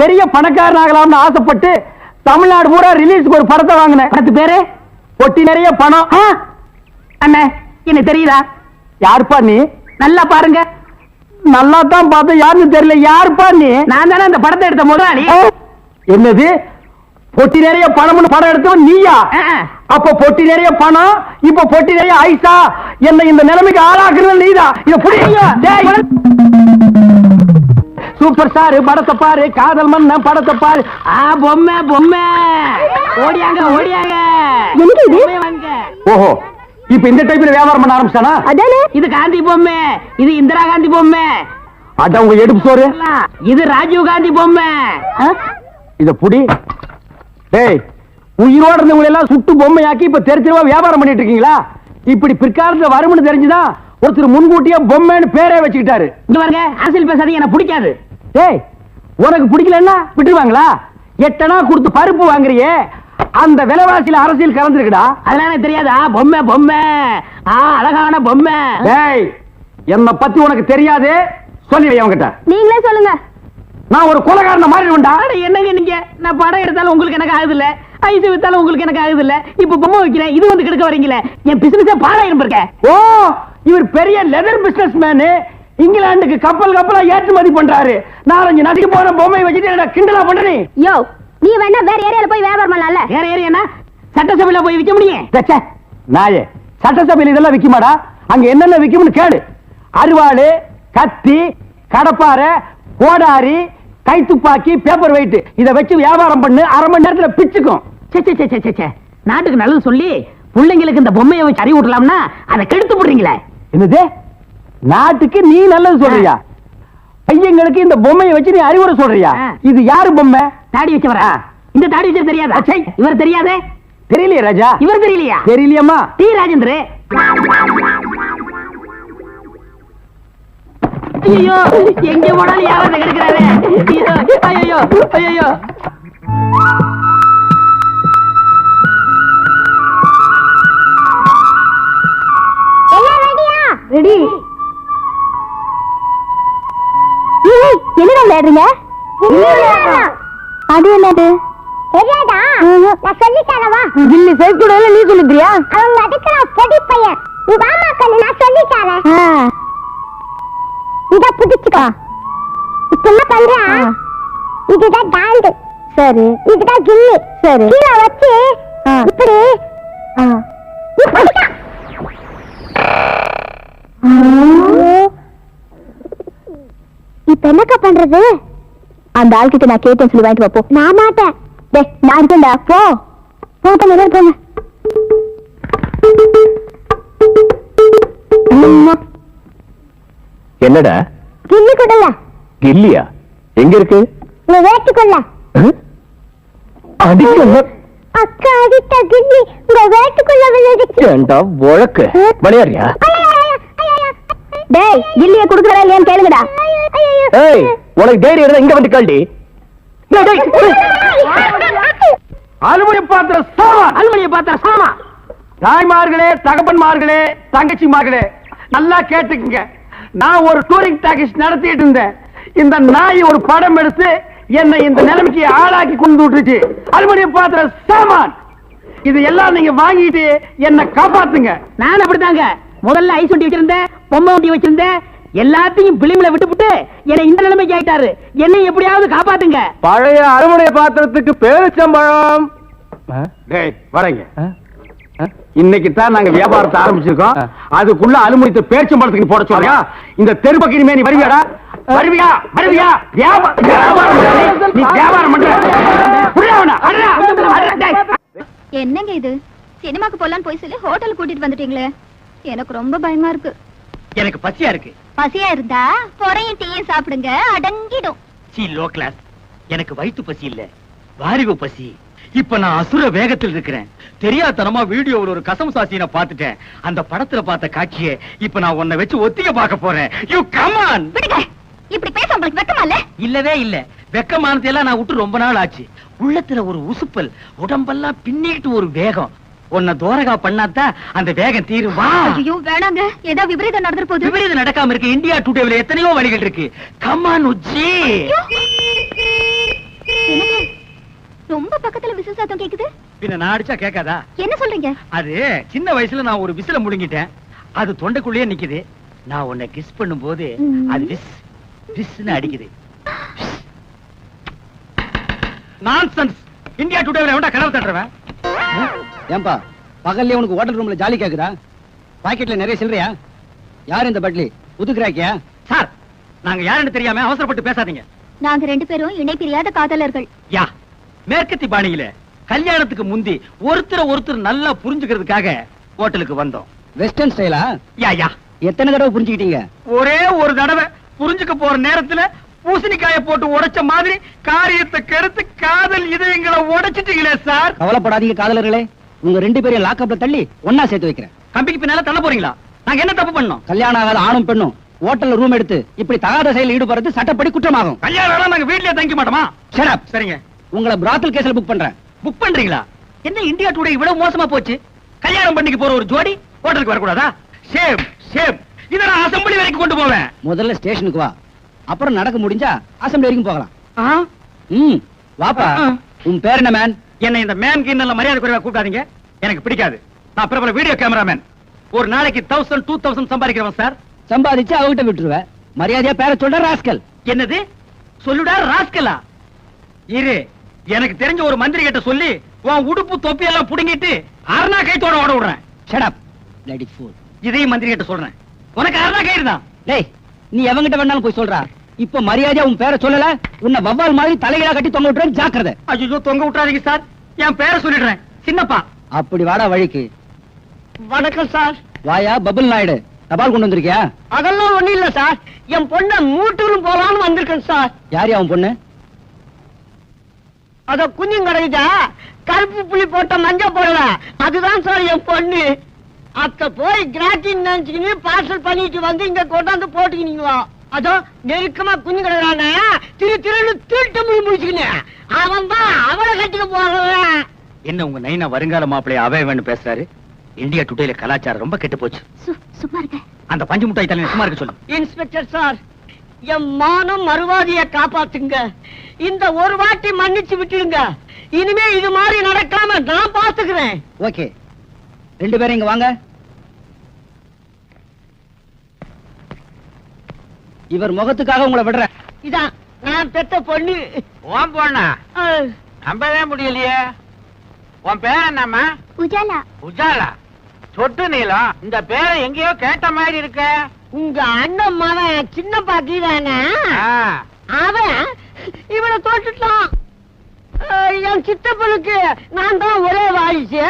பெரிய பணக்காரன் ஆகலாம்னு ஆசைப்பட்டு தமிழ்நாடு பூரா ரிலீஸ்க்கு ஒரு படத்தை வாங்கினேன். படத்து பேரு பொட்டி நிறைய பணம். அண்ணே, என்ன தெரியுதா? யாருப்பா நீ? நல்லா பாருங்க. நல்லா தான் பார்த்தேன், யாருன்னு தெரியல. யாருப்பா நீ? நான் தானே அந்த படத்தை எடுத்த முதலாளி. என்னது, பொட்டி நிறைய பணம்னு படம் எடுத்தவன் நீயா? அப்ப பொட்டி நிறைய பணம், இப்ப பொட்டி நிறைய ஐசா. என்ன இந்த நிலைமைக்கு ஆளாக்குறது நீதான். இத புடிங்க. சூப்பர் ஸ்டார் படத்தை பாரு, காதல் மன்னன் படத்தை பாரு. பொம்மை பொம்மை ஓடியாங்க ஓடியாங்க. ஓஹோ, இப்ப இந்த டைப்ல வியாபாரம் பண்ண ஆரம்பிச்சானா? அதானே, இது காந்தி பொம்மை, இது இந்திரா காந்தி பொம்மை, அட உங்க எடுப்பு சோறு. இது ராஜீவ் காந்தி பொம்மை. இத புடி. டேய், உயிரோட இருந்தவங்க எல்லாம் சுட்டு பொம்மையாக்கி இப்ப தெரிஞ்சவா வியாபாரம் பண்ணிட்டு இருக்கீங்களா? இப்படி பிற்காலத்துல வரும்னு தெரிஞ்சுதான் ஒருத்தர் முன்கூட்டியே பொம்மைன்னு பேரே வச்சுக்கிட்டாரு. இங்க பாருங்க, அரசியல் பேசாதீங்க, எனக்கு பிடிக்காது. டேய், உனக்கு பிடிக்கலன்னா விட்டுருவாங்களா? 8 அணா கொடுத்து பருப்பு வாங்குறியே, அந்த விலைவாசியில அரசியல் கலந்துருக்குடா. அதெல்லாம் எனக்கு தெரியாதா? பொம்மை பொம்மை, அழகான பொம்மை. டேய், என்ன பத்தி உனக்கு தெரியாது, சொல்லிடுறேன் அவங்கிட்ட. நீங்களே சொல்லுங்க. நான் ஒரு கொலைகாரன மாறிடுவேன்டா. என்னங்க நீங்க, நான் படம் எடுத்தாலும் உங்களுக்கு எனக்கு ஆகுது இல்ல, ஐஸ் வித்தாலும் உங்களுக்கு எனக்கு ஆகுது இல்ல, இப்ப பொம்மை வைக்கிறேன், இது வந்து கெடுக்க வரீங்களே, என் பிசினஸே பாழாயிரம் இருக்க. ஓ, இவர் பெரிய லெதர் பிசினஸ் மேனு, இங்கிலாந்துக்கு கப்பலா ஏற்றுமதி பண்றாரு. 4-5 நாட்டுக்கு போற பொம்மை வச்சுட்டு என்ன கிண்டலா பண்றீ? யோ, நீ வேணா வேற ஏரியால போய் வியாபாரம் பண்ணலாம்ல. வேற ஏரியா சட்டசபையில போய் விற்க முடியும். நாயே, சட்டசபையில் இதெல்லாம் விக்குமாடா? அங்க என்னென்ன விக்கும்னு கேடு. அருவாளு, கத்தி, கடப்பாரை, கோடாரி, கைத்துப்பாக்கி, பேப்பர் வெயிட், இத வச்சு வியாபாரம் பண்ணு, 1/2 மணி நேரத்துல பிச்சுக்கும். நாட்டுக்கு நல்லது சொல்லி பிள்ளைங்களுக்கு இந்த பொம்மையை வச்சு அறிவு விடலாம்னா அதை கெடுத்து போடுறீங்களே. என்னது, நாட்டுக்கு நீ நல்லது சொல்றியா? பையங்களுக்கு இந்த பொம்மையை வச்சு நீ அறிவுரை சொல்றியா? இது யாரு பொம்மை? தாடி வச்சவரா? இந்த தாடி வச்சது தெரியாதா? இவர் தெரியாதே? தெரியலையே ராஜா. இவர் தெரியலையா? தெரியலையம்மா. டி ராஜேந்திர. ஐயோ, எங்க போனாலும் யாராவது கிடைக்கிறாரு. ஐயோ ஐயோ. ரெடி. என்னடா விளையாடுறீங்க? அது என்னது? தெரியாதா? நான் சொல்லி தரவா? கில்லி சைஸ் கூட நீ சொல்லிடுறியா? அவங்க அடிக்கிறான் பொடி பையன். நீ வாமா கண்ணு, நான் சொல்லி தரேன். இத புடிச்சுக்கோ. இப்ப என்ன பண்ற? இதுதான் டால்டு. சரி. இதுதான் கில்லி. சரி. கீழ வச்சு இப்படி இப்படி இப்ப என்னக்கா பண்றது? அந்த ஆள்கிட்ட நான் கேட்டேன் சொல்லி வாங்கிட்டு வா. நான் மாட்டேன். டேய், நான் இருக்கேன்டா. போ போட்ட முதல் போங்க. என்னடா கில்லி கொடல. கில்லியா? எங்க இருக்கு? நீ வேட்டுக்கொள்ள. அடிக்க அக்கா அடித்த கில்லி உங்க வேட்டுக்குள்ள விழுந்துச்சு. ஏண்டா வழக்கு விளையாடுறியா? டேய், கில்லியை குடுக்கறா இல்லையான்னு கேளுங்கடா. ஏய், உனக்கு தைரியம் இருந்தா இங்க வந்து கேள்வி. அலுமினிய பாத்திர சாமான். அலுமினிய பாத்திர சாமான். தாய்மார்களே, தகப்பன்மார்களே, தங்கச்சிமார்களே, நல்லா கேட்டுக்குங்க. நான் ஒரு டூரிங் டாக்கீஸ் நடத்திட்டு இருந்தேன். இந்த நாய் ஒரு படம் எடுத்து என்னை இந்த நிலைமைக்கு ஆளாக்கி கொண்டு விட்டுச்சு. அலுமினிய பாத்திர சாமான். இது எல்லாம் நீங்க வாங்கிட்டு என்ன காப்பாத்துங்க. நான் அப்படித்தாங்க முதல்ல ஐஸ் வண்டி வச்சிருந்தேன், பொம்மை வண்டி வச்சிருந்தேன், எல்லாத்தையும் பிலிம்ல விட்டுப்புட்டு என்னை இந்த நிலைமைக்கு ஆயிட்டாரு. என்னை எப்படியாவது காப்பாத்துங்க. பழைய அறுவடை பாத்திரத்துக்கு பேரிச்சம்பழம். டேய் வரங்க. இன்னைக்கு தான் நாங்க வியாபாரத்தை ஆரம்பிச்சிருக்கோம். அதுக்குள்ள அனுமதித்த பேரிச்சம்பழத்துக்கு போட சொல்றியா? இந்த தெருப்பக்கு இனிமே நீ வருவியாடா? வருவியா? வருவியா? நீ வியாபாரம் பண்ற. என்னங்க இது? சினிமாக்கு போலான்னு போய் சொல்லி ஹோட்டல் கூட்டிட்டு வந்துட்டீங்களே, எனக்கு ரொம்ப பயமா இருக்கு. எனக்கு பசியா இருக்கு. பசியா இருந்தா பொறையும் டீயும் சாப்பிடுங்க, அடங்கிடும். C low class. எனக்கு வயிற்று பசி இல்ல, வாரிவு பசி. இப்ப நான் அசுர வேகத்தில் இருக்கிறேன். தெரியாதனமா வீடியோவில் ஒரு கசம் சாசியை பார்த்துட்டேன். அந்த படத்துல பார்த்த காட்சியை இப்ப நான் உன்னை வச்சு ஒத்திக பார்க்க போறேன். You come on. விடுங்க, இப்படி பேச உங்களுக்கு வெக்கமா இல்ல? இல்லவே இல்ல. வெக்கமானதை எல்லாம் நான் விட்டு ரொம்ப நாள் ஆச்சு. உள்ளத்துல ஒரு உசுப்பல், உடம்பெல்லாம் பின்னிட்டு ஒரு வேகம். உன்னை தோரகா பண்ணாதான் அந்த வேகம் தீருமா? ஐயோ வேணாங்க, ஏதோ விபரீதம் நடந்துற போகுது. விபரீதம் நடக்காம இருக்கு. இந்தியா டுடேல எத்தனையோ வழிகள் இருக்கு. Come on Ujji. ரொம்ப பக்கத்துல விசில் சத்தம் கேக்குது. பின்ன நான் அடிச்சா கேட்காதா? என்ன சொல்றீங்க? அது சின்ன வயசுல நான் ஒரு விசில முழுங்கிட்டேன். அது தொண்டைக்குள்ளேயே நிக்குது. நான் உன்னை கிஸ் பண்ணும் போது அது விஸ் விஸ்னு அடிக்குது. நான்சென்ஸ். இந்தியா டுடேல எவன்டா கனவு தட்டுறவன்? ஏன்பா பகல்ல உனக்கு ஹோட்டல் ரூம்ல ஜாலி கேக்குதா? பாக்கெட்ல நிறைய சில்லறையா? யார் இந்த பட்லி? புதுக்குறாக்கியா? சார், நாங்க யாருன்னு தெரியாம அவசரப்பட்டு பேசாதீங்க. நாங்க ரெண்டு பேரும் இணை பிரியாத காதலர்கள். யா, மேற்கத்தி பாணியில கல்யாணத்துக்கு முந்தி ஒருத்தர் நல்லா புரிஞ்சுக்கிறதுக்காக ஹோட்டலுக்கு வந்தோம். வெஸ்டர்ன் ஸ்டைலா? யா யா. எத்தனை தடவை புரிஞ்சுக்கிட்டீங்க? ஒரே ஒரு தடவை புரிஞ்சுக்க போற நேரத்துல பூசணிக்காய போட்டு உடைச்ச மாதிரி காரியத்தை கெடுத்து காதல் இதயங்களை உடைச்சிட்டீங்களே சார். கவலைப்படாதீங்க காதலர்களே, உங்க ரெண்டு பேரையும் லாக்அப்ல தள்ளி ஒன்னா சேர்த்து வைக்கிறேன். கம்பிக்கு பின்னால தள்ள போறீங்களா? நாங்க என்ன தப்பு பண்ணோம்? கல்யாணம் ஆகாத ஆணும் பெண்ணும் ஹோட்டல்ல ரூம் எடுத்து இப்படி தகாத செயலில் ஈடுபடுறது சட்டப்படி குற்றமாகும். கல்யாணம் நாங்க வீட்லயே தங்கி மாட்டோமா? Shut up. சரிங்க. உங்களை பிராத்தல் கேஸ்ல புக் பண்றேன். புக் பண்றீங்களா? என்ன இந்தியா டுடே இவ்வளவு மோசமா போச்சு? கல்யாணம் பண்ணிக்க போற ஒரு ஜோடி ஹோட்டலுக்கு வரக்கூடாதா? Shame shame. இத நான் அசெம்பிளி வரைக்கும் கொண்டு போவேன். முதல்ல ஸ்டேஷனுக்கு வா, அப்புறம் நடக்க முடிஞ்சா அசெம்பிளி வரைக்கும் போகலாம். வாப்பா. உன் பேர் என்ன மேன்? என்ன இந்த மேன் கிண்ணல மரியாதை குறைவா கூப்பிடாதீங்க. எனக்கு பிடிக்காது. நான் பிரபல வீடியோ கேமராமேன். ஒரு நாளைக்கு 1000 2000 சம்பாதிக்கிறவன் சார். சம்பாதிச்சு அவகிட்ட விட்டுருவேன். மரியாதையா பேர சொல்ற ராஸ்கல். என்னது சொல்லுடா ராஸ்கலா? இரு, எனக்கு தெரிஞ்ச ஒரு மந்திரி கிட்ட சொல்லி உன் உடுப்பு தொப்பி எல்லாம் புடுங்கிட்டு அரணா கைத்தோட ஓட விடுறேன். Shut up, bloody fool. இதையும் மந்திரி கிட்ட சொல்றேன். உனக்கு அரணா கயிறு தான். டேய், நீ எவங்கிட்ட வேணாலும் போய் சொல்றா. இப்ப மரியாதையா உன் பேரை சொல்லல, உன்னை வவ்வால் மாதிரி தலையில கட்டி தொங்க விட்டுறேன். ஜாக்கிரதை. ஐயோ, தொங்க விட்டுறாதீங்க சார். என் பேரை சொல்லிடுறேன். சின்னப்பா. அப்படி வாடா வழிக்கு. வணக்கம் சார். வாயா பபுல் நாயுடு, தபால் கொண்டு வந்திருக்கியா? அதெல்லாம் ஒண்ணு இல்ல சார். என் பொண்ண மூட்டூரும் போலான்னு வந்திருக்கேன் சார். யார் அவன் பொண்ணு? அத குஞ்சும் கிடைக்குதா, கருப்பு புள்ளி போட்ட மஞ்ச போடல, அதுதான் சார் என் பொண்ணு. அத்த போய் கிராட்டின் நினைச்சுக்கின்னு பார்சல் பண்ணிட்டு வந்து இங்க கொண்டாந்து போட்டுக்கினீங்களா? அதோ நெருக்கமா குஞ்சு கிடக்குறான திருன்னு திருட்டு முடி முடிச்சுக்கினேன். அவன் தான் அவளை கட்டிக்க போறவன். என்ன உங்க நைனா வருங்கால மாப்பிள்ளைய அவைவன்னு பேசுறாரு? இந்தியா டுடேல கலாச்சாரம் ரொம்ப கெட்டு போச்சு. சும்மா இருக்க. அந்த பஞ்சு முட்டாய் தலைவன் சும்மா இருக்க சொல்லு. இன்ஸ்பெக்டர் சார், என் மானம் மறுவாதிய காப்பாத்துங்க. இந்த ஒரு வாட்டி மன்னிச்சு விட்டுருங்க. இனிமே இது மாதிரி நடக்காம நான் பாத்துக்கிறேன். ஓகே, ரெண்டு பேரும் இங்க வாங்க. இவர் முகத்துக்காக உங்களை விடுறேன். இதான் நான் பெத்த பொண்ணு. உன் பொண்ணா? நம்பவே முடியலையே. உன் பேர் என்னம்மா? உஜாலா. உஜாலா? சொட்டு நீளம். இந்த பேரை எங்கேயோ கேட்ட மாதிரி இருக்க. உங்க அண்ணன் மகன் சின்ன பாக்கிதானே, அவன் இவனை தோட்டுட்டான். என் சித்தப்பனுக்கு நான் தான் ஒரே வாரிசு.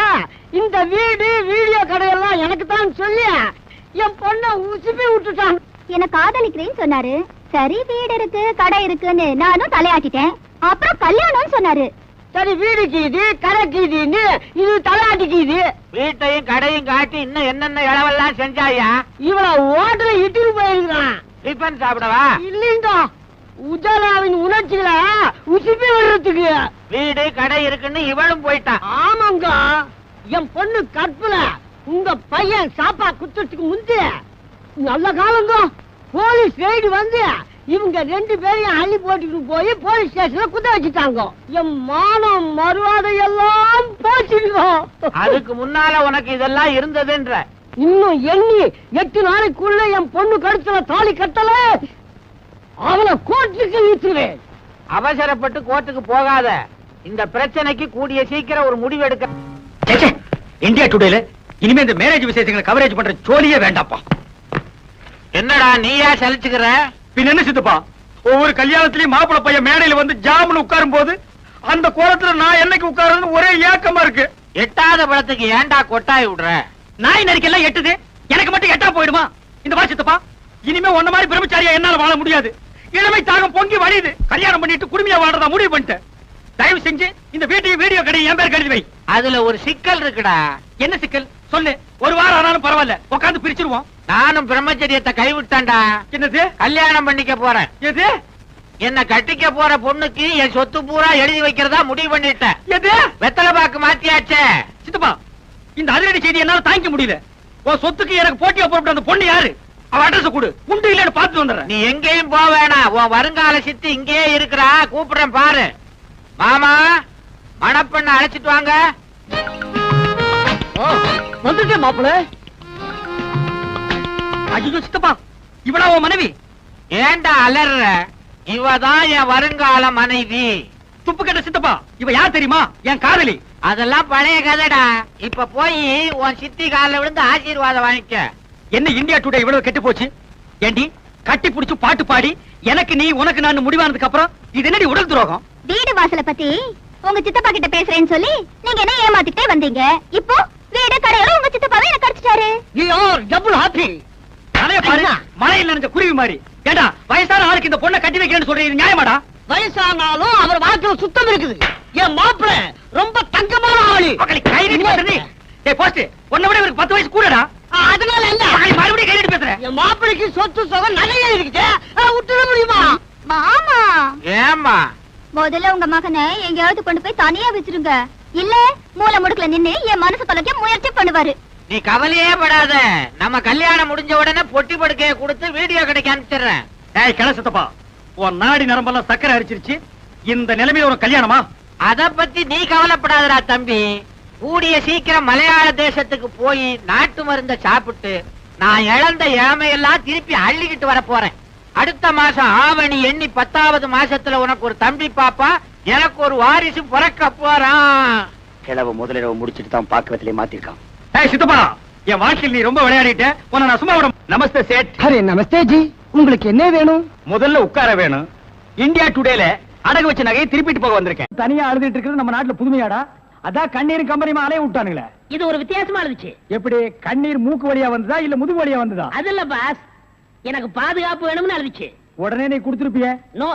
இந்த வீடு வீடியோ கடையெல்லாம் எனக்கு தான் சொல்லி என் பொண்ணை உசுப்பி விட்டுட்டான். என்ன காதலிக்கிறேன்னு சொன்னாரு. சரி, வீடு இருக்கு கடை இருக்குன்னு நானும் தலையாட்டிட்டேன். அப்புறம் கல்யாணம்னு சொன்னாரு. சரி, வீடு கீது கடை கீதுன்னு இது தலையாட்டிக்குது. வீட்டையும் கடையும் காட்டி இன்னும் என்னென்ன இளவெல்லாம் செஞ்சாயா? இவளை ஓட்டல இட்டுட்டு போயிருக்கான். டிஃபன் சாப்பிடவா? இல்லைங்க, உஜாலாவின் உணர்ச்சிகளை உசுப்பி விடுறதுக்கு. வீடு கடை இருக்குன்னு இவளும் போயிட்டான். ஆமாங்க, என் பொண்ணு கற்பல உங்க பையன் சாப்பா குத்துறதுக்கு முந்தி நல்ல காலங்க போலீஸ் ரெய்டு வந்து இவங்க 2 பேரையும் அள்ளி போட்டுட்டு போய் போலீஸ் ஸ்டேஷன்ல குத்த வச்சுட்டாங்க. என் மானம் மறுவாதை எல்லாம் போச்சுருக்கோம். அதுக்கு முன்னால உனக்கு இதெல்லாம் இருந்ததுன்ற. இன்னும் எண்ணி 8 நாளைக்குள்ள என் பொண்ணு கழுத்துல தாலி கட்டல அவளை கோர்ட்டுக்கு இழுத்துவேன். அவசரப்பட்டு கோர்ட்டுக்கு போகாத. இந்த பிரச்சனைக்கு கூடிய சீக்கிரம் ஒரு முடிவு எடுக்க. இந்தியா டுடேல இனிமே இந்த மேரேஜ் விசேஷங்களை கவரேஜ் பண்ற ஜோலியே வேண்டாப்பா. என்னடா நீயா சலிச்சுக்கிற? பின்ன என்ன சித்தப்பா, ஒவ்வொரு கல்யாணத்திலயும் மாப்பிள்ளை பையன் மேடையில வந்து ஜாமுன்னு உட்காரும் போது அந்த கோலத்துல நான் என்னைக்கு உட்காருன்னு ஒரே ஏக்கமா இருக்கு. எட்டாத பழத்துக்கு ஏன்டா கொட்டாய் விடுற? நாய் நரிக்கெல்லாம் எட்டுது, எனக்கு மட்டும் எட்டா போயிடுமா? இந்த வா சித்தப்பா, இனிமே உன்ன மாதிரி பிரம்மச்சாரியா என்னால வாழ முடியாது. இளமை தாகம் பொங்கி வழியுது. கல்யாணம் பண்ணிட்டு குடுமையா வாழ்றதா முடிவு பண்ணிட்டேன். தயவு செஞ்சு இந்த வீட்டையும் வீடியோ கடை என் பேர் கழுதி வை. அதுல ஒரு சிக்கல் இருக்குடா. என்ன சிக்கல் சொல்லு, ஒரு வாரம் ஆனாலும் பரவாயில்ல, உட்காந்து பிரிச்சிருவோம். நானும் பிரம்மச்சரியத்தை கைவிட்டேன்டா. என்னது? கல்யாணம் பண்ணிக்க போறேன். எது? என்ன கட்டிக்க போற பொண்ணுக்கு என் சொத்து பூரா எழுதி வைக்கிறதா முடிவு பண்ணிட்டேன். எது? வெத்தலை பாக்கு மாத்தியாச்சே. சித்தப்பா, இந்த அதிரடி செய்தி என்னால தாங்கிக்க முடியல. உன் சொத்துக்கு எனக்கு போட்டியா போட்டு அந்த பொண்ணு யாரு? அவ அட்ரஸ் கொடு, உண்டு இல்லன்னு பார்த்து வந்துடுறேன். நீ எங்கேயும் போக வேணாம். உன் வருங்கால சித்தி இங்கேயே இருக்கிறா. கூப்பிடுறேன் பாரு. மாமா, மணப்பெண்ண அழைச்சிட்டு வாங்க. வந்துட்டேன் மாப்பிள்ள. ஐயோ சித்தப்பா, இவளா உன் மனைவி? ஏண்டா அலற? இவதான் என் வருங்கால மனைவி. துப்பு கட்ட சித்தப்பா, இவ யார் தெரியுமா? என் காதலி. அதெல்லாம் பழைய கதைடா. இப்ப போய் உன் சித்தி காலில் விழுந்து ஆசீர்வாதம் வாங்கிக்க. என்ன இந்தியா டுடே இவ்வளவு கெட்டு போச்சு? ஏண்டி கட்டி புடிச்சு பாட்டு பாடி எனக்கு நீ உனக்கு நான் முடிவானதுக்கு அப்புறம் இது என்னடி உடல் துரோகம்? வீடு வாசலை பத்தி உங்க சித்தப்பா கிட்ட பேசுறேன்னு சொல்லி நீங்க என்ன ஏமாத்திட்டே வந்தீங்க. இப்போ வீடு கடையோட உங்க சித்தப்பாவே என்ன கடிச்சிட்டாரு. Double happy. தலைய பாரு, மழையில் நனைஞ்ச குருவி மாதிரி. ஏண்டா வயசான ஆளுக்கு இந்த பொண்ணை கட்டி வைக்கிறேன்னு சொல்றீங்க, இது நியாயமாடா? வயசானாலும் அவர் வாழ்க்கையில சுத்தம் இருக்குது. என் மாப்பிள்ள ரொம்ப தங்கமான ஆளு. மக்களுக்கு கை நீட்டி பேசுறீ. டேய் போஸ்ட், உன்னை விட இவருக்கு 10 வயசு கூடடா. அதனால என்ன? மறுபடியும் கை நீட்டி பேசுறேன். என் மாப்பிளைக்கு சொத்து சுகம் நிறைய இருக்குது. விட்டுட முடியுமா? மாமா, ஏமா முதல்ல உங்க மகனை எங்கேயாவது கொண்டு போய் தனியா வச்சிருங்க. இல்ல மூல முடுக்குல நின்னு என் மனசு தொலைக்க முயற்சி பண்ணுவாரு. நீ கவலையே படாத. நம்ம கல்யாணம் முடிஞ்ச உடனே பொட்டி படுக்கைய கொடுத்து வீடியோ கடைக்கு அனுப்பிச்சிடுறேன். டேய் கணசத்தப்பா, உன் நாடி நரம்பெல்லாம் சக்கரை அரிச்சிருச்சு. இந்த நிலைமையில ஒரு கல்யாணமா? அத பத்தி நீ கவலைப்படாதடா தம்பி. கூடிய சீக்கிரம் மலையாள தேசத்துக்கு போய் நாட்டு மருந்த சாப்பிட்டு நான் இழந்த ஏமையெல்லாம் திருப்பி அள்ளிக்கிட்டு வர போறேன். அடுத்த மாசம் ஆவணி எண்ணி 10வது மாசத்துல உனக்கு ஒரு தம்பி பாப்பா, எனக்கு ஒரு வாரிசு பிறக்க போறான். கிழவ முதலிரவு முடிச்சிட்டு தான் பாக்குறதுல மாத்திருக்கான். டேய் சித்தப்பா, என் வாழ்க்கையில் நீ ரொம்ப விளையாடிட்ட. உன்னை நான் சும்மா விட. நமஸ்தே சேட். அரே நமஸ்தே ஜி. உங்களுக்கு என்ன வேணும்? முதல்ல உட்கார வேணும். இந்தியா டுடேல அடகு வச்ச நகையை திருப்பிட்டு போக வந்திருக்கேன். தனியா அழுதுட்டு இருக்கிறது நம்ம நாட்டுல புதுமையாடா? அதான் கண்ணீர் கம்பெனிமா அலைய விட்டானுங்களே. இது ஒரு வித்தியாசமா இருந்துச்சு. எப்படி கண்ணீர் மூக்கு வழியா வந்ததா இல்ல முதுகு வழியா வந்ததா? அது இல்ல பாஸ், எனக்கு பாதுகாப்பு வேணும்னு அழுதுச்சு. உடனே நீ கொடுத்துருப்பிய? நோ,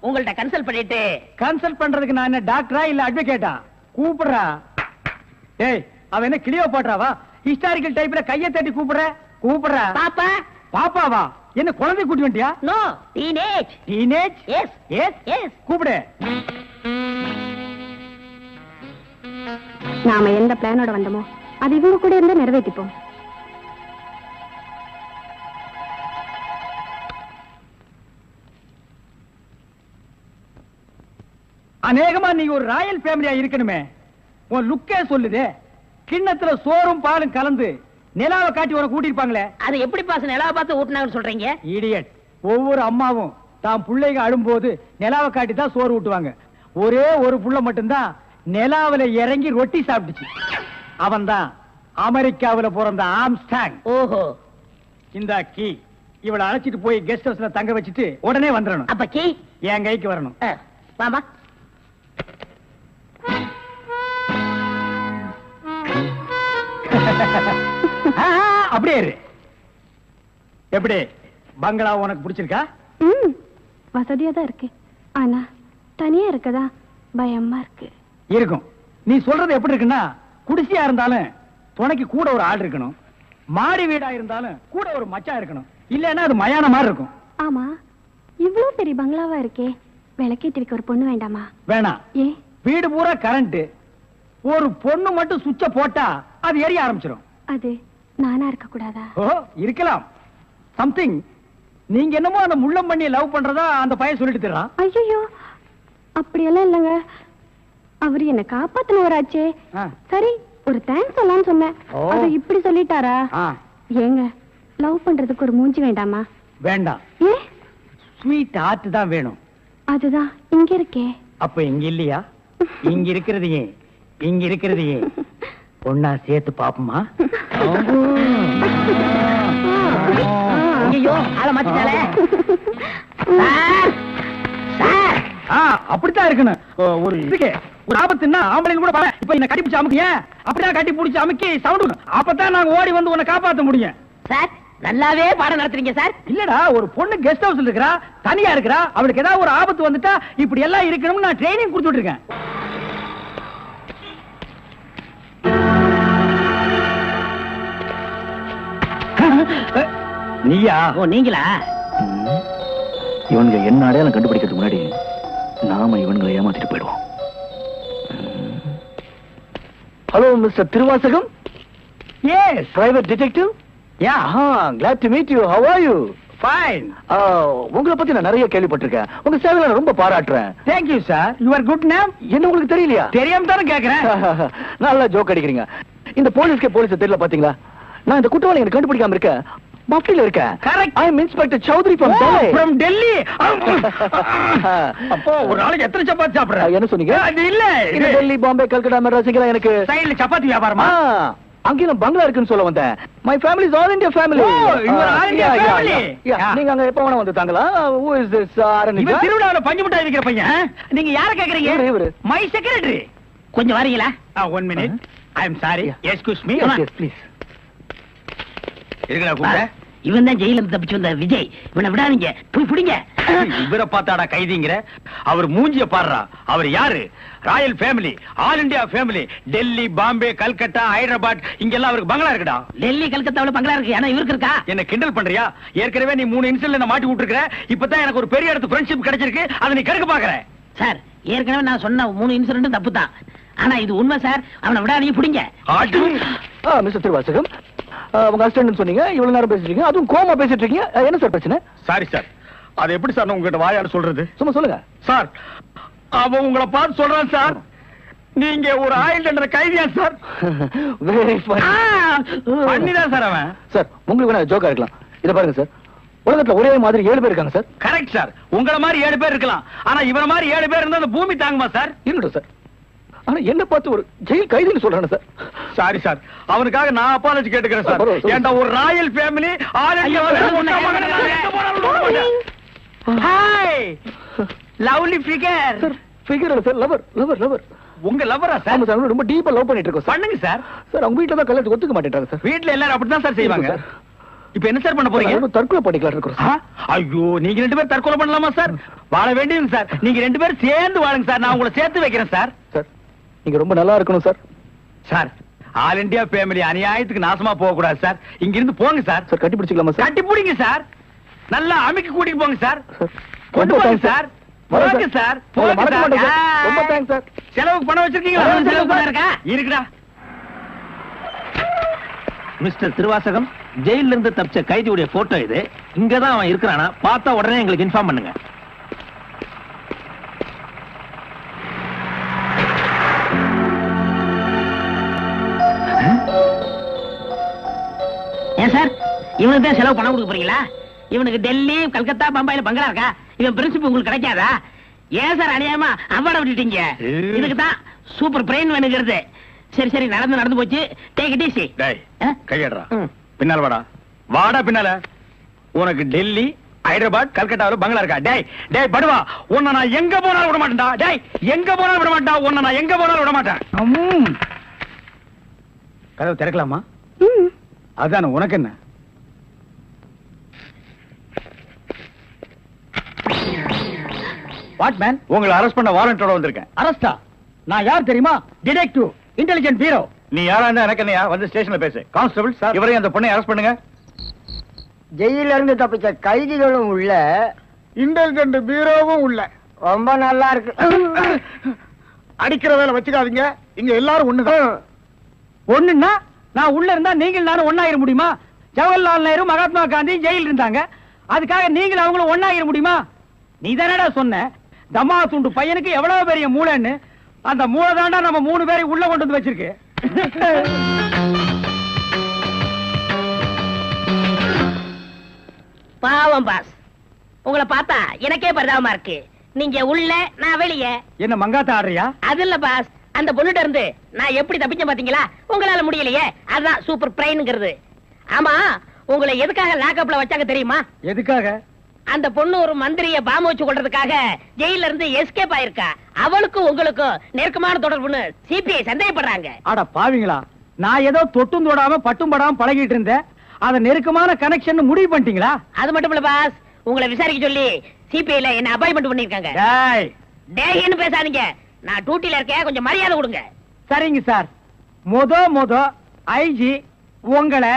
உங்கள்ட்ட கன்சல்ட் பண்ணிட்டு. கன்சல்ட் பண்றதுக்கு நான் என்ன டாக்டரா இல்ல அட்வொகேட்டா? கூப்பிடுறா. டேய், அவ என்ன கிளியோ பாட்றாவா? ஹிஸ்டாரிக்கல் டைப்ல கையை தட்டி கூப்பிடுற. கூப்பிடுறா. பாப்பா. பாப்பாவா? என்ன குழந்தை கூட்டி வந்துட்டியா? No, teenage. Teenage? Yes yes yes. கூப்பிடு. நாம எந்த பிளானோட வந்தோமோ அது இவங்க கூட இருந்து நிறைவேற்றிப்போம். அநேகமா நீ ஒரு ராயல் ஃபேமிலியா இருக்கணுமே. உன் லுக்கே சொல்லுதே. கிண்ணத்துல சோறும் பாலும் கலந்து நிலாவை காட்டி உனக்கு கூட்டிருப்பாங்களே. அது எப்படி பாஸ் நிலாவை பார்த்து ஊட்டினாங்கன்னு சொல்றீங்க? இடியட். ஒவ்வொரு அம்மாவும் தான் பிள்ளைங்க அழும்போது நிலாவை காட்டி தான் சோறு ஊட்டுவாங்க. ஒரே ஒரு புள்ள மட்டும்தான் நிலாவில இறங்கி ரொட்டி சாப்பிட்டுச்சு. அவன் தான் அமெரிக்காவில பிறந்த ஆம்ஸ்டாங். ஓஹோ. இந்த கீ இவளை அழைச்சிட்டு போய் கெஸ்ட் ஹவுஸ்ல தங்க வச்சுட்டு உடனே வந்துடணும். அப்ப கீ என் கைக்கு வரணும். வாமா. அப்படியே இரு. எப்படி பங்களா உனக்கு பிடிச்சிருக்கா? வசதியா தான் இருக்கு. ஆனா தனியா இருக்கதா பயமா இருக்கு. இருக்கும். நீ சொல்றது எப்படி இருக்குன்னா, குடிசையா இருந்தாலும் துணைக்கு கூட ஒரு ஆள் இருக்கணும். மாடி வீடா இருந்தாலும் கூட ஒரு மச்சான் இருக்கணும். இல்லன்னா அது மயான மாதிரி இருக்கும். ஆமா, இவ்வளவு பெரிய பங்களாவா இருக்கே, விளக்கேத்தி வைக்க ஒரு பொண்ணு வேண்டாமா? வேணாம். ஏ? வீடு பூரா கரண்ட். ஒரு பொண்ணு மட்டும் சுவிட்ச போட்டா அது எரிய ஆரம்பிச்சிடும். அது நானா இருக்க கூடாதா? ஓ, இருக்கலாம். சம்திங் நீங்க என்னமோ அந்த முள்ளம் பண்ணி லவ் பண்றதா அந்த பையன் சொல்லிட்டு தர்றான். ஐயோ அப்படியெல்லாம் இல்லைங்க, அவரு என்ன காப்பாத்தினவராச்சே. சரி ஒரு தேங்க்ஸ் சொல்லலாம்னு சொன்னேன், அது இப்படி சொல்லிட்டாரா? ஏங்க லவ் பண்றதுக்கு ஒரு மூஞ்சி வேண்டாமா? வேண்டாம். ஏ ஸ்வீட் ஹார்ட் தான் வேணும். அதுதான் இங்க இருக்கே. அப்ப இங்க இல்லையா? இங்க இருக்கிறது ஏன், இங்க இருக்கிறது ஏன் ஒன்னா சேர்த்து பாப்போமா? ஐயோ ஆளை மாத்திட்டாளே. அப்படித்தான் இருக்கணும். ஒரு இதுக்கு ஒரு ஆபத்துன்னா ஆம்பளைங்க கூட பாரு. இப்ப என்ன கட்டி பிடிச்சு அமுக்கிய, அப்படிதான் கட்டி பிடிச்சு அமுக்கி சவுண்ட், அப்பதான் நாங்க ஓடி வந்து உன்னை காப்பாத்த முடியும். சார் நல்லாவே பாடம் நடத்துறீங்க சார். இல்லடா, ஒரு பொண்ணு கெஸ்ட் ஹவுஸ்ல இருக்கறா, தனியா இருக்கறா, அவளுக்கு ஏதாவது ஒரு ஆபத்து வந்துட்டா இப்படி எல்லாம் இருக்கணும்னு நான் ட்ரைனிங் கொடுத்துட்டு இருக்கேன். நீயா? ஓ நீங்களா? இவனுங்க என்ன அடையாளம் கண்டுபிடிக்கிறதுக்கு முன்னாடி நாம இவன்களை ஏமாத்திட்டு போயிடுவோம். Hello mister Thiruvasagam. Yes, private detective. yeah, glad to meet you. How are you? fine. உங்களை பத்தி நான் நிறைய கேள்விப்பட்டிருக்கேன். உங்க சேவையை நான் ரொம்ப பாராட்டுறேன். Thank you sir. Your good name? என்ன உங்களுக்கு தெரியலையா? தெரியாம தானே கேக்குறேன். நல்லா ஜோக் அடிக்கிறீங்க. இந்த போலீஸ்க்கு போலீஸ் தெரியல பாத்தீங்களா? நான் இந்த குற்றவாளி எனக்கு கண்டுபிடிக்காம இருக்கேன். மஃப்டில இருக்கேன். Correct. I am Inspector Chowdhury from Delhi. From Delhi. அப்போ ஒரு நாளைக்கு எத்தனை சப்பாத்தி சாப்பிடுற? என்ன சொன்னீங்க? அது இல்ல, இது டெல்லி, பாம்பே, கல்கட்டா, மெட்ராஸ் எல்லாம் எனக்கு சைடுல சப்பாத்தி வியாபாரமா? அங்கேயும் பங்களா இருக்குன்னு சொல்ல வந்தேன். My family is all India family. Oh, you are all India family. Yeah. நீங்க அங்க எப்ப வேணா வந்து தாங்களா? Who is this? இவன் திருவிழாவுல பஞ்சு மிட்டாய் விக்கிற பையன். நீங்க யார கேக்குறீங்க? இவரு. My secretary. கொஞ்சம் வரீங்களா? 1 minute. I am sorry. Excuse me. Yes, please. இருக்கடா கூப்பிட. இவன் தான் ஜெயில இருந்து தப்பிச்சு வந்த விஜய். இவனை விடாதீங்க, போய் பிடிங்க. இவரை பார்த்தாடா கைதிங்கிற? அவர் மூஞ்சிய பாடுறா. அவர் யாரு? Royal family, all India family. Delhi, Bombay, Calcutta, Hyderabad இங்கெல்லாம் அவருக்கு பங்களா இருக்குடா. டெல்லி கல்கத்தாவுல பங்களா இருக்கு, ஆனா இவருக்கு இருக்கா? என்ன கிண்டல் பண்றியா? ஏற்கனவே நீ 3 இன்சிடென்ட்ல என்ன மாட்டி விட்டுருக்க. இப்பதான் எனக்கு ஒரு பெரிய இடத்து ஃப்ரெண்ட்ஷிப் கிடைச்சிருக்கு, அதை நீ கெடுக்க பாக்குற. சார் ஏற்கனவே நான் சொன்ன 3 இன்சிடென்ட் தப்பு தான், ஆனா இது உண்மை சார். அவனை விடாதீங்க, பிடிங்க. மிஸ்டர் திருவாசகம், உங்க அசிஸ்டன்ட் சொன்னீங்க, இவ்வளவு நேரம் பேசிட்டு இருக்கீங்க, அதுவும் கோமா பேசிட்டு இருக்கீங்க. என்ன சார் பிரச்சனை? சாரி சார், அது எப்படி சார் உங்ககிட்ட வாயால சொல்றது? சும்மா சொல்லுங்க சார். அவன் உங்களை பார்த்து சொல்றான் சார், நீங்க ஒரு ஆயில் என்ற கைதியா சார்? வெரி பண்ணிதான் சார் அவன். சார் உங்களுக்கு வேணா ஜோக்கா இருக்கலாம். இத பாருங்க சார், உலகத்துல ஒரே மாதிரி 7 பேர் இருக்காங்க சார். கரெக்ட் சார், உங்கள மாதிரி 7 பேர் இருக்கலாம், ஆனா இவர மாதிரி 7 பேர் இருந்தா அந்த பூமி தாங்குமா சார்? இருக்கட்டும் சார், ஆனா என்ன பார்த்து ஒரு ஜெயில் கைதின்னு சொல்றானே சார். சாரி சார், அவனுக்காக நான் அப்பாலஜி கேட்டுக்கிறேன் சார். பரவாயில்ல. ஏன்டா ஒரு Royal family, all India hi lovely figure. Sir figure இல்ல சார், லவர் லவர் லவர். உங்க லவரா ஆமா சார்? சார், ரொம்ப டீப்பா லவ் பண்ணிட்டு இருக்கோம் சார். பண்ணுங்க சார். சார் அவங்க வீட்ல தான் கல்யாணத்துக்கு ஒத்துக்க மாட்டேன்றாங்க சார். வீட்ல எல்லாரும் அப்படிதான் சார் செய்வாங்க. சார். இப்போ என்ன சார் பண்ண போறீங்க? நாங்க தற்கொலை பண்ணிக்கலாம் இருக்கோம் ஆ? சார். ஐயோ, நீங்க 2 பேரும் தற்கொலை பண்ணலாமா சார்? வாழ வேண்டியது சார். நீங்க 2 பேரும் சேர்ந்து வாழுங்க சார், நான் உங்களை சேர்த்து வைக்கிறேன் சார். சார் நீங்க ரொம்ப நல்லா இருக்கணும் sir. Sir, all India family அநியாயத்துக்கு நாசமா போக கூடாது சார். இங்க இருந்து போங்க சார். சார் கட்டி பிடிச்சிக்கலாமா சார்? கட்டி பிடிங்க சார். நல்லா அமுக்கி கூட்டிட்டு போங்க சார். சார் கொண்டு ரொம்ப போங்க thanks சார். வரேன் போங்க சார். உங்களை போங்க மறக்க சார். மாட்டேன் சார். ரொம்ப தேங்க்ஸ் சார். செலவுக்கு பணம் வச்சிருக்கீங்களா? செலவு பணம் இருக்கா? இருக்குடா. மிஸ்டர் திருவாசகம், ஜெயில இருந்து தப்பிச்ச கைதியுடைய போட்டோ இது. இங்கதான் அவன் இருக்கிறானா, பார்த்தா உடனே எங்களுக்கு இன்ஃபார்ம் பண்ணுங்க. ஏன் சார் இவனுக்கு தான் செலவு பணம் கொடுக்க போறீங்களா? இவனுக்கு டெல்லி, கல்கத்தா, பம்பாயில பங்களா இருக்கா? இவன் பிரின்சிபல் உங்களுக்கு கிடைக்காதா? ஏன் சார் அநியாயமா அவார்ட விட்டுட்டீங்க? இதுக்கு தான் சூப்பர் பிரெயின் வேணுங்கிறது. சரி சரி, நடந்து போச்சு. Take it easy. டேய், கையடறா. பின்னால வாடா. வாடா பின்னால. உனக்கு டெல்லி, ஹைதராபாத், கல்கட்டாவுல பங்களா இருக்கா? டேய் டேய் படுவா, உன்னை நான் எங்க போனாலும் விட மாட்டேன்டா. டேய், எங்க போனாலும் விட மாட்டேன். உன்னை நான் எங்க போனாலும் விட மாட்டேன். கதவு திறக்கலாமா? அதானே, உனக்கு என்ன? What man? உங்களை அரெஸ்ட் பண்ண வாரண்டோட வந்திருக்கேன். அரெஸ்டா? நான் யார் தெரியுமா? Detective, intelligent bureau. நீ யாரா இருந்தா எனக்கு என்னையா? வந்து ஸ்டேஷன்ல பேசு. கான்ஸ்டபிள் சார், இவரையும் அந்த பொண்ணை அரெஸ்ட் பண்ணுங்க. ஜெயில இருந்து தப்பிச்ச கைதிகளும் உள்ள, இன்டெலிஜென்ட் பீரோவும் உள்ள. ரொம்ப நல்லா இருக்கு. அடிக்கிற வேலை வச்சுக்காதீங்க, இங்க எல்லாரும் ஒண்ணுதான். ஒண்ணுன்னா நான் உள்ள இருந்தா நீங்கள் நானும் ஒண்ணாயிர முடியுமா? ஜவஹர்லால் நேரு, மகாத்மா காந்தி ஜெயில இருந்தாங்க. அதுக்காக நீங்களும் அவங்களும் ஒண்ணாகிட முடியுமா? நீ தானடா சொன்ன தம்மா துண்டு பையனுக்கு எவ்வளவு பெரிய மூளைன்னு. அந்த மூளை தாண்டா நம்ம 3 பேரை உள்ள கொண்டு வந்து வச்சிருக்கு. பாவம் பாஸ், உங்களை பார்த்தா எனக்கே பரிதாபமா இருக்கு. நீங்க உள்ள, நான் வெளியே. என்ன மங்காத்த ஆடுறியா? அது இல்ல பாஸ், அந்த பொண்ணுட்ட இருந்து நான் எப்படி தப்பிச்சேன் பாத்தீங்களா? உங்களால முடியலையே, அதான் சூப்பர் பிரைன்ங்கிறது. ஆமா, உங்களை எதுக்காக லாக்அப்ல வச்சாங்க தெரியுமா? எதுக்காக? அந்த பொண்ணு ஒரு மந்திரிய பாம்பு வச்சு கொள்றதுக்காக ஜெயில இருந்து எஸ்கேப் ஆயிருக்கா. அவளுக்கும் உங்களுக்கும் நெருக்கமான தொடர்புன்னு சிபிஐ சந்தேகப்படுறாங்க. அட பாவிங்களா, நான் ஏதோ தொட்டும் தொடாம பட்டும் படாம பழகிட்டு இருந்தேன். அத நெருக்கமான கனெக்ஷன் முடிவு பண்ணிட்டீங்களா? அது மட்டும் இல்ல பாஸ், உங்களை விசாரிக்க சொல்லி சிபிஐல என்ன அப்பாயின்மெண்ட் பண்ணிருக்காங்க. டேய் டேய்னு பேசாதீங்க, நான் டியூட்டில இருக்கேன், கொஞ்சம் மரியாதை கொடுங்க. சரிங்க சார். மொத ஐஜி உங்களை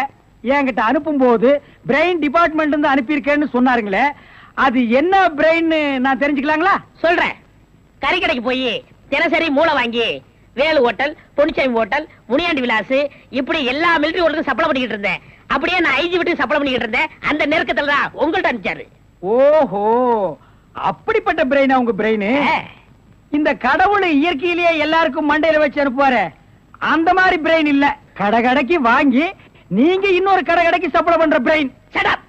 என்கிட்ட அனுப்பும் போது பிரெயின் டிபார்ட்மெண்ட் இருந்து அனுப்பியிருக்கேன்னு சொன்னாருங்களே, அது என்ன பிரெயின் நான் தெரிஞ்சுக்கலாங்களா? சொல்றேன். கறி கடைக்கு போய் தினசரி மூளை வாங்கி வேலு ஹோட்டல், பொன்னிச்சாமி ஹோட்டல், முனியாண்டி விலாஸ் இப்படி எல்லா மிலிட்டரி ஹோட்டலுக்கும் சப்ளை பண்ணிக்கிட்டு இருந்தேன். அப்படியே நான் ஐஜி விட்டு சப்ளை பண்ணிக்கிட்டு இருந்தேன். அந்த நெருக்கத்துல தான் உங்கள்ட்ட அனுப்பிச்சாரு. ஓஹோ, அப்படிப்பட்ட பிரெயினா உங்க பிரெயின்? இந்த கடவுள் இயற்கையிலேயே எல்லாருக்கும் மண்டையில வச்சு அனுப்புவாரு, அந்த மாதிரி பிரெயின் இல்ல. கடைக்கு வாங்கி நீங்க இன்னொரு கடைக்கு சப்ளை பண்ற brain. Shut up,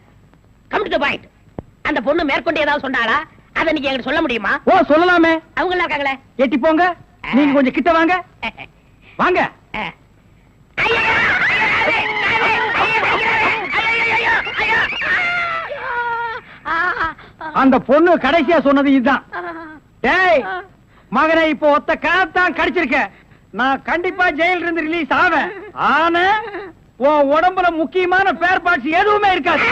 come to the point. அந்த பொண்ணு மேற்கொண்டு ஏதாவது சொன்னாளா? அத நீங்க என்கிட்ட சொல்ல முடியுமா? ஓ சொல்லலாமே. அவங்க எல்லாம் இருக்காங்களே. எட்டி போங்க, நீங்க கொஞ்சம் கிட்ட வாங்க. வாங்க. அந்த பொண்ணு கடைசியா சொன்னது இதுதான். டேய் மகனை, இப்போ ஒத்த காத்தான் கடிச்சிருக்க. நான் கண்டிப்பா ஜெயில இருந்து ரிலீஸ் ஆவேன். ஆனா உன் உடம்புல முக்கியமான பேர் பார்ட்ஸ் எதுவுமே இருக்காது.